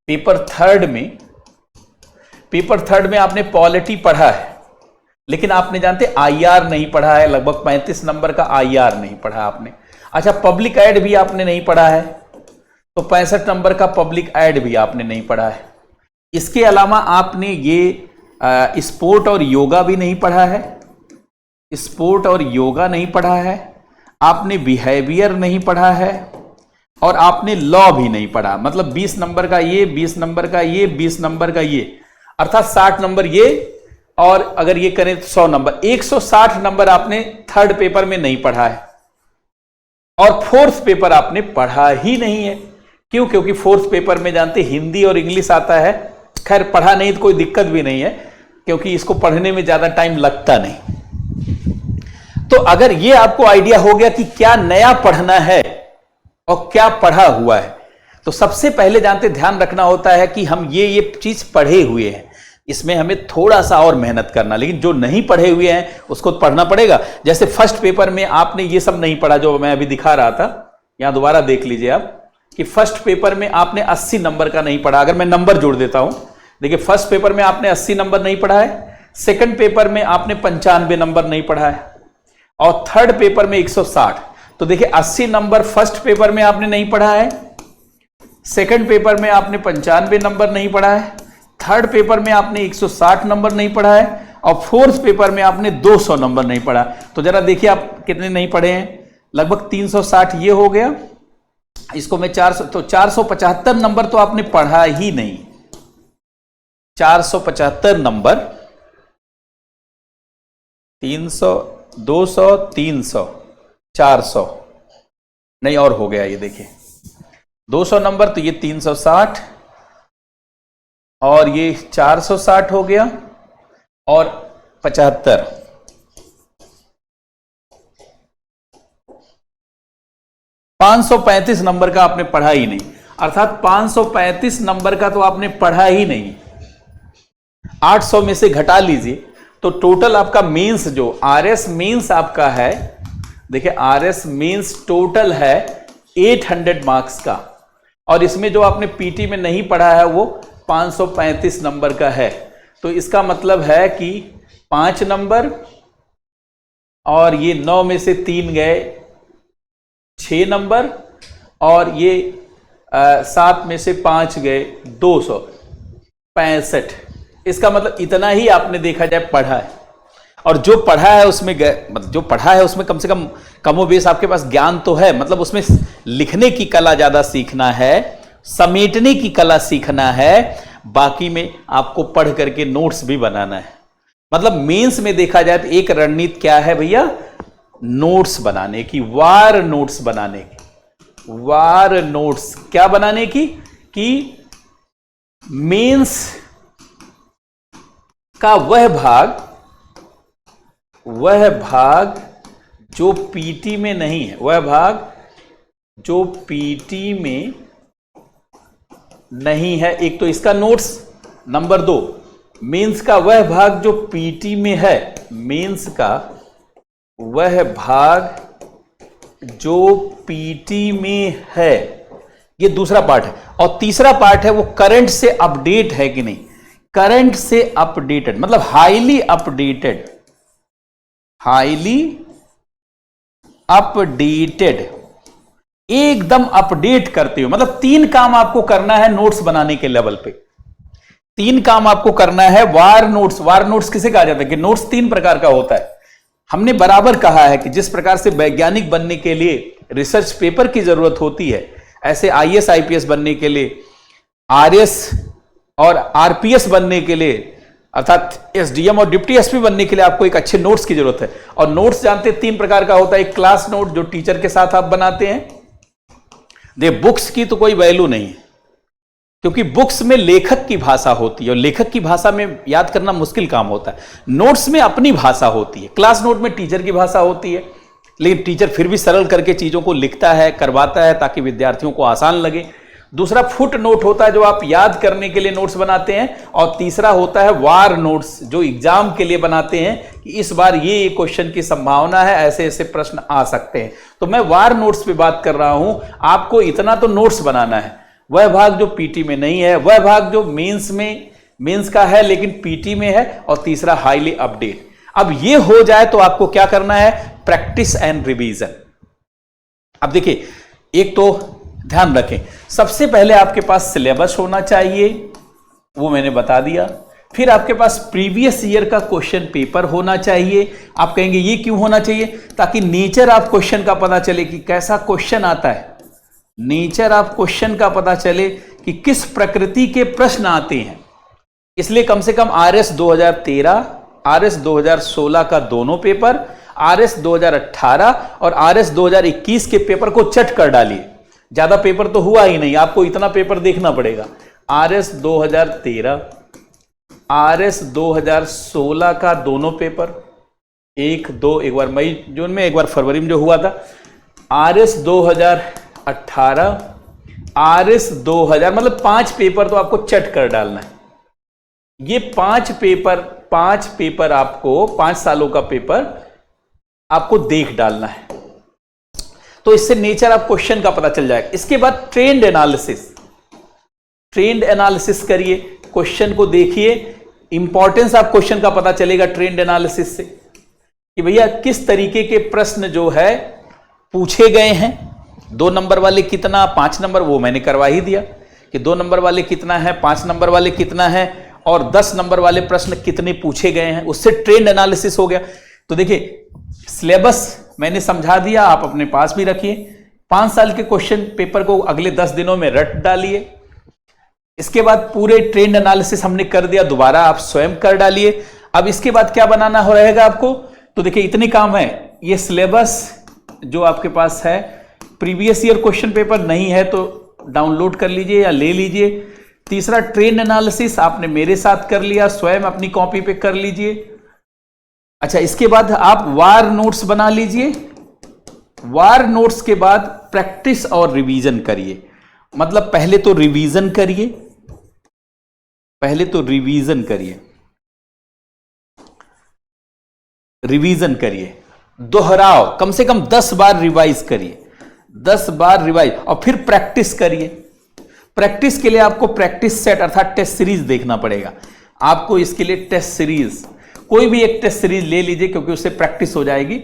पेपर थर्ड में आपने पॉलिटी पढ़ा है, लेकिन आपने जानते आईआर नहीं पढ़ा है, लगभग 35 नंबर का आईआर नहीं पढ़ा आपने। अच्छा, पब्लिक एड भी आपने नहीं पढ़ा है, तो 65 नंबर का पब्लिक एड भी आपने नहीं पढ़ा है। इसके अलावा आपने ये स्पोर्ट और योगा भी नहीं पढ़ा है, स्पोर्ट और योगा नहीं पढ़ा है, आपने बिहेवियर नहीं पढ़ा है, और आपने लॉ भी नहीं पढ़ा। मतलब 20 नंबर का ये, 20 नंबर का ये, 20 नंबर का ये, अर्थात 60 नंबर ये, और अगर ये करें तो 100 नंबर, 160 नंबर आपने थर्ड पेपर में नहीं पढ़ा है। और फोर्थ पेपर आपने पढ़ा ही नहीं है। क्यों? क्योंकि फोर्थ पेपर में जानते हिंदी और इंग्लिश आता है, खैर पढ़ा नहीं तो कोई दिक्कत भी नहीं है, क्योंकि इसको पढ़ने में ज्यादा टाइम लगता नहीं। तो अगर ये आपको आइडिया हो गया कि क्या नया पढ़ना है और क्या पढ़ा हुआ है, तो सबसे पहले जानते ध्यान रखना होता है कि हम ये चीज पढ़े हुए हैं, इसमें हमें थोड़ा सा और मेहनत करना, लेकिन जो नहीं पढ़े हुए हैं उसको पढ़ना पड़ेगा। जैसे फर्स्ट पेपर में आपने ये सब नहीं पढ़ा जो मैं अभी दिखा रहा था, यहां दोबारा देख लीजिए आप कि फर्स्ट पेपर में आपने 80 नंबर का नहीं पढ़ा। अगर मैं नंबर जोड़ देता हूं, देखिए फर्स्ट पेपर में आपने 80 नंबर नहीं पढ़ा है, सेकंड पेपर में आपने 95 नंबर नहीं पढ़ा है, और थर्ड पेपर में 160। तो देखिए 80 नंबर फर्स्ट पेपर में आपने नहीं पढ़ा है, सेकंड पेपर में आपने 95 नंबर नहीं पढ़ा है, थर्ड पेपर में आपने 160 नंबर नहीं पढ़ा है, और फोर्थ पेपर में आपने 200 नंबर नहीं पढ़ा। तो जरा देखिए आप कितने नहीं पढ़े हैं, लगभग 360 ये हो गया, इसको मैं 400, तो 475 नंबर तो आपने पढ़ा ही नहीं। 475 नंबर, 300 200 300 400 नहीं, और हो गया ये देखिए 200 नंबर, तो ये 360 और ये 460 हो गया, और 75, 535 नंबर का आपने पढ़ा ही नहीं, अर्थात 535 नंबर का तो आपने पढ़ा ही नहीं। 800 में से घटा लीजिए तो टोटल आपका मेंस जो आरएस मेंस आपका है, देखिए आरएस मेंस टोटल है 800 मार्क्स का, और इसमें जो आपने पीटी में नहीं पढ़ा है वो 535 नंबर का है। तो इसका मतलब है कि 5 नंबर, और ये 9 में से 3 गए 6 नंबर, और ये 7 में से 5 गए 265। इसका मतलब इतना ही आपने देखा जाए पढ़ा है, और जो पढ़ा है उसमें मतलब जो पढ़ा है उसमें कम से कम कमोबेश आपके पास ज्ञान तो है, मतलब उसमें लिखने की कला ज्यादा सीखना है, समेटने की कला सीखना है, बाकी में आपको पढ़ करके नोट्स भी बनाना है। मतलब मेंस में देखा जाए तो एक रणनीति क्या है भैया, नोट्स बनाने की, वार नोट्स बनाने की, वार नोट्स क्या बनाने की, कि मेंस का वह भाग जो पीटी में नहीं है, वह भाग जो पीटी में नहीं है, एक तो इसका नोट्स, नंबर 2 मेंस का वह भाग जो पीटी में है, मेंस का वह भाग जो पीटी में है, ये दूसरा पार्ट है। और तीसरा पार्ट है वो करंट से अपडेट है कि नहीं, करंट से अपडेटेड मतलब हाईली अपडेटेड, हाईली अपडेटेड एकदम अपडेट करते हो। मतलब 3 काम आपको करना है नोट्स बनाने के लेवल पे। 3 काम आपको करना है। वार नोट्स, वार नोट्स किसे कहा जाता है कि नोट्स 3 प्रकार का होता है। हमने बराबर कहा है कि जिस प्रकार से वैज्ञानिक बनने के लिए रिसर्च पेपर की जरूरत होती है, ऐसे आईएएस आईपीएस बनने के लिए, आरएस और आरपीएस बनने के लिए, अर्थात एसडीएम और डिप्टी एसपी बनने के लिए आपको एक अच्छे नोट्स की जरूरत है। और नोट्स जानते 3 प्रकार का होता है। एक क्लास नोट जो टीचर के साथ आप बनाते हैं। बुक्स की तो कोई वैल्यू नहीं है, क्योंकि बुक्स में लेखक की भाषा होती है और लेखक की भाषा में याद करना मुश्किल काम होता है। नोट्स में अपनी भाषा होती है। क्लास नोट में टीचर की भाषा होती है, लेकिन टीचर फिर भी सरल करके चीजों को लिखता है, करवाता है, ताकि विद्यार्थियों को आसान लगे। दूसरा फुट नोट होता है जो आप याद करने के लिए नोट्स बनाते हैं। और तीसरा होता है वार नोट्स जो एग्जाम के लिए बनाते हैं कि इस बार ये क्वेश्चन की संभावना है, ऐसे ऐसे प्रश्न आ सकते हैं। तो मैं वार नोट्स पे बात कर रहा हूं। आपको इतना तो नोट्स बनाना है। वह भाग जो पीटी में नहीं है, वह भाग जो मेंस का है लेकिन पीटी में है, और तीसरा हाईली अपडेट। अब ये हो जाए तो आपको क्या करना है, प्रैक्टिस एंड रिवीजन। अब देखिए, एक तो ध्यान रखें, सबसे पहले आपके पास सिलेबस होना चाहिए, वो मैंने बता दिया। फिर आपके पास प्रीवियस ईयर का क्वेश्चन पेपर होना चाहिए। आप कहेंगे ये क्यों होना चाहिए, ताकि नेचर ऑफ क्वेश्चन का पता चले कि कैसा क्वेश्चन आता है। नेचर ऑफ क्वेश्चन का पता चले कि किस प्रकृति के प्रश्न आते हैं। इसलिए कम से कम आरएस 2013, आरएस 2016 का दोनों पेपर, आरएस 2018 और आरएस 2021 के पेपर को चट कर डालिए। ज्यादा पेपर तो हुआ ही नहीं, आपको इतना पेपर देखना पड़ेगा। आरएस 2013, आरएस 2016 का दोनों पेपर, 1, 2, एक बार मई जून में, एक बार फरवरी में जो हुआ था। आरएस 2018, आरएस 2000, मतलब 5 पेपर तो आपको चट कर डालना है। ये 5 पेपर आपको, 5 सालों का पेपर आपको देख डालना है। तो इससे नेचर ऑफ क्वेश्चन का पता चल जाएगा। इसके बाद ट्रेंड एनालिसिस करिए, क्वेश्चन को देखिए, इंपॉर्टेंस ऑफ क्वेश्चन का पता चलेगा ट्रेंड एनालिसिस से कि भैया किस तरीके के प्रश्न जो है पूछे गए हैं। 2 नंबर वाले कितना, 5 नंबर, वो मैंने करवा ही दिया कि 2 नंबर वाले कितना है, 5 नंबर वाले कितना है, और 10 नंबर वाले प्रश्न कितने पूछे गए हैं। उससे ट्रेंड एनालिसिस हो गया। तो देखिए, सिलेबस मैंने समझा दिया, आप अपने पास भी रखिए। 5 साल के क्वेश्चन पेपर को अगले 10 दिनों में रट डालिए। इसके बाद पूरे ट्रेंड एनालिसिस हमने कर दिया, दोबारा आप स्वयं कर डालिए। अब इसके बाद क्या बनाना हो रहेगा आपको, तो देखिए इतने काम है। ये सिलेबस जो आपके पास है, प्रीवियस ईयर क्वेश्चन पेपर नहीं है तो डाउनलोड कर लीजिए या ले लीजिए। तीसरा ट्रेंड एनालिसिस आपने मेरे साथ कर लिया, स्वयं अपनी कॉपी पे कर लीजिए। अच्छा, इसके बाद आप वार नोट्स बना लीजिए। वार नोट्स के बाद प्रैक्टिस और रिवीजन करिए। मतलब पहले तो रिवीजन करिए, दोहराओ, कम से कम 10 बार रिवाइज करिए, 10 बार रिवाइज, और फिर प्रैक्टिस करिए। प्रैक्टिस के लिए आपको प्रैक्टिस सेट अर्थात टेस्ट सीरीज देखना पड़ेगा। आपको इसके लिए टेस्ट सीरीज, कोई भी एक टेस्ट सीरीज ले लीजिए, क्योंकि उससे प्रैक्टिस हो जाएगी।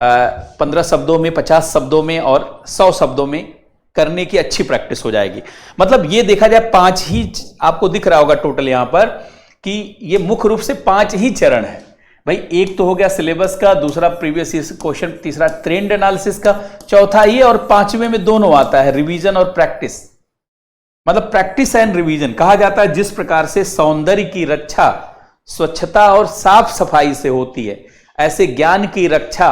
15 शब्दों में, 50 शब्दों में और 100 शब्दों में करने की अच्छी प्रैक्टिस हो जाएगी। मतलब ये देखा जाए 5 ही आपको दिख रहा होगा टोटल यहां पर कि ये मुख्य रूप से 5 ही चरण है भाई। एक तो हो गया सिलेबस का, दूसरा प्रीवियस क्वेश्चन, तीसरा ट्रेंड एनालिसिस का, चौथा ये, और 5वें में दोनों आता है, रिवीजन और प्रैक्टिस। मतलब प्रैक्टिस एंड रिवीजन कहा जाता है जिस प्रकार से सौंदर्य की रक्षा स्वच्छता और साफ सफाई से होती है, ऐसे ज्ञान की रक्षा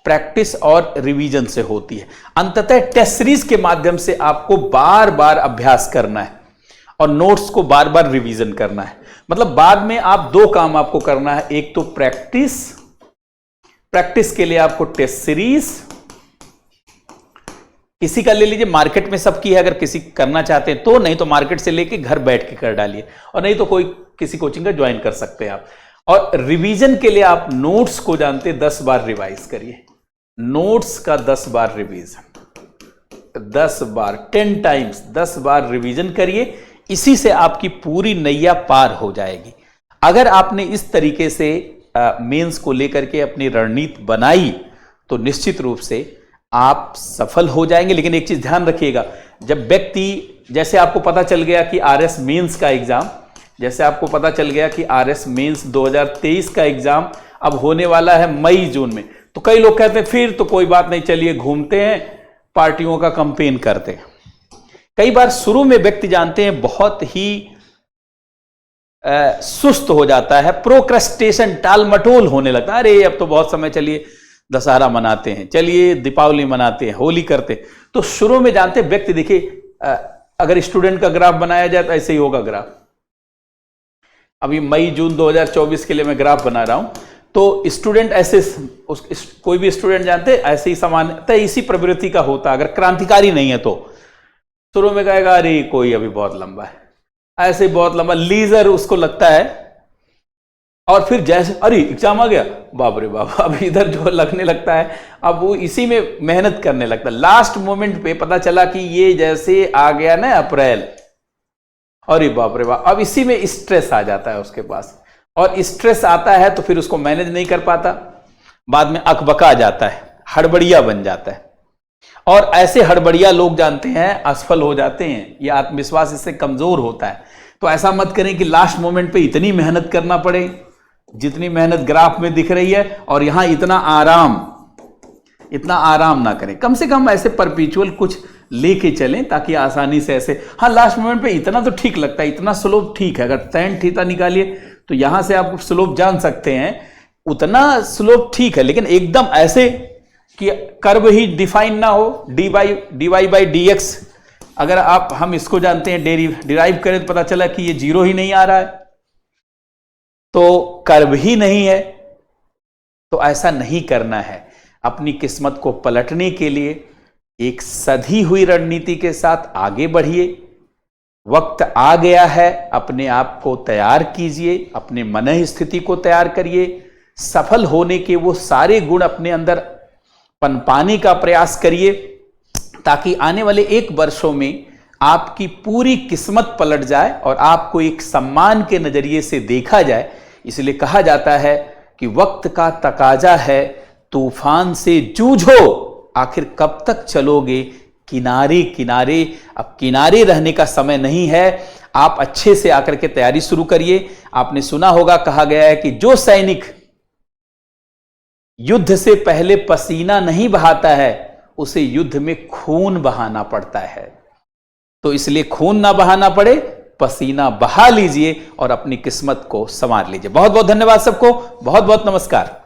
प्रैक्टिस और रिवीजन से होती है। अंततः टेस्ट सीरीज के माध्यम से आपको बार बार अभ्यास करना है और नोट्स को बार बार रिवीजन करना है। मतलब बाद में आप 2 काम आपको करना है, एक तो प्रैक्टिस के लिए आपको टेस्ट सीरीज, किसी का ले लीजिए, मार्केट में सबकी है, अगर किसी करना चाहते हैं तो, नहीं तो मार्केट से लेके घर बैठ के कर डालिए, और नहीं तो कोई किसी कोचिंग का ज्वाइन कर सकते हैं आप। और रिवीजन के लिए आप नोट्स को जानते 10 बार रिवाइज करिए, नोट्स का 10 बार रिवीजन, 10 बार 10 टाइम्स 10 बार रिवीजन करिए। इसी से आपकी पूरी नैया पार हो जाएगी। अगर आपने इस तरीके से मेंस को लेकर के अपनी रणनीति बनाई तो निश्चित रूप से आप सफल हो जाएंगे। लेकिन एक चीज ध्यान रखिएगा, जब व्यक्ति, जैसे आपको पता चल गया कि आरएस मेंस का एग्जाम, जैसे आपको पता चल गया कि आरएस मेंस 2023 का एग्जाम अब होने वाला है मई जून में, तो कई लोग कहते हैं फिर तो कोई बात नहीं, चलिए घूमते हैं, पार्टियों का कैंपेन करते हैं। कई बार शुरू में व्यक्ति जानते हैं बहुत ही सुस्त हो जाता है, प्रोक्रेस्टेशन, टाल मटोल होने लगता है। अरे अब तो बहुत समय, चलिए दशहरा मनाते हैं, चलिए दीपावली मनाते हैं, होली करते हैं। तो शुरू में जानते हैं व्यक्ति, देखिए अगर स्टूडेंट का ग्राफ बनाया जाए तो ऐसे ही होगा ग्राफ। अभी मई जून 2024 के लिए मैं ग्राफ बना रहा हूं, तो स्टूडेंट ऐसे, कोई भी स्टूडेंट जानते हैं ऐसे ही सामान्यतः इसी प्रवृत्ति का होता, अगर क्रांतिकारी नहीं है तो शुरू में कहेगा अरे कोई अभी बहुत लंबा है, ऐसे बहुत लंबा लीजर उसको लगता है। और फिर जैसे अरे एग्जाम आ गया, बाप रे बाप, अब इधर जो लगने लगता है, अब वो इसी में मेहनत करने लगता है। लास्ट मोमेंट पे पता चला कि ये जैसे आ गया ना अप्रैल, अरे बाप रे बाप, अब इसी में स्ट्रेस आ जाता है उसके पास, और स्ट्रेस आता है तो फिर उसको मैनेज नहीं कर पाता, बाद में अकबका जाता है, हड़बड़िया बन जाता है। और ऐसे हड़बड़िया लोग जानते हैं असफल हो जाते हैं, ये आत्मविश्वास इससे कमजोर होता है। तो ऐसा मत करें कि लास्ट मोमेंट पे इतनी मेहनत करना पड़े जितनी मेहनत ग्राफ में दिख रही है, और यहां इतना आराम ना करें। कम से कम ऐसे परपेचुअल कुछ लेके चलें ताकि आसानी से ऐसे, हाँ लास्ट मोमेंट पे इतना तो ठीक लगता है, इतना स्लोप ठीक है, अगर tan थीटा निकालिए तो यहां से आप स्लोप जान सकते हैं, उतना स्लोप ठीक है। लेकिन एकदम ऐसे कि कर्व ही डिफाइन ना हो, dy बाई dx, अगर हम इसको जानते हैं डिराइव करें तो पता चला कि ये जीरो ही नहीं आ रहा है, तो कर्व ही नहीं है। तो ऐसा नहीं करना है। अपनी किस्मत को पलटने के लिए एक सधी हुई रणनीति के साथ आगे बढ़िए। वक्त आ गया है, अपने आप को तैयार कीजिए, अपने मन स्थिति को तैयार करिए, सफल होने के वो सारे गुण अपने अंदर पनपाने का प्रयास करिए, ताकि आने वाले 1 वर्षों में आपकी पूरी किस्मत पलट जाए और आपको एक सम्मान के नजरिए से देखा जाए। इसलिए कहा जाता है कि वक्त का तकाजा है, तूफान से जूझो, आखिर कब तक चलोगे किनारे किनारे। अब किनारे रहने का समय नहीं है, आप अच्छे से आकर के तैयारी शुरू करिए। आपने सुना होगा, कहा गया है कि जो सैनिक युद्ध से पहले पसीना नहीं बहाता है उसे युद्ध में खून बहाना पड़ता है। तो इसलिए खून ना बहाना पड़े, पसीना बहा लीजिए और अपनी किस्मत को संवार लीजिए। बहुत बहुत धन्यवाद सबको, बहुत बहुत नमस्कार।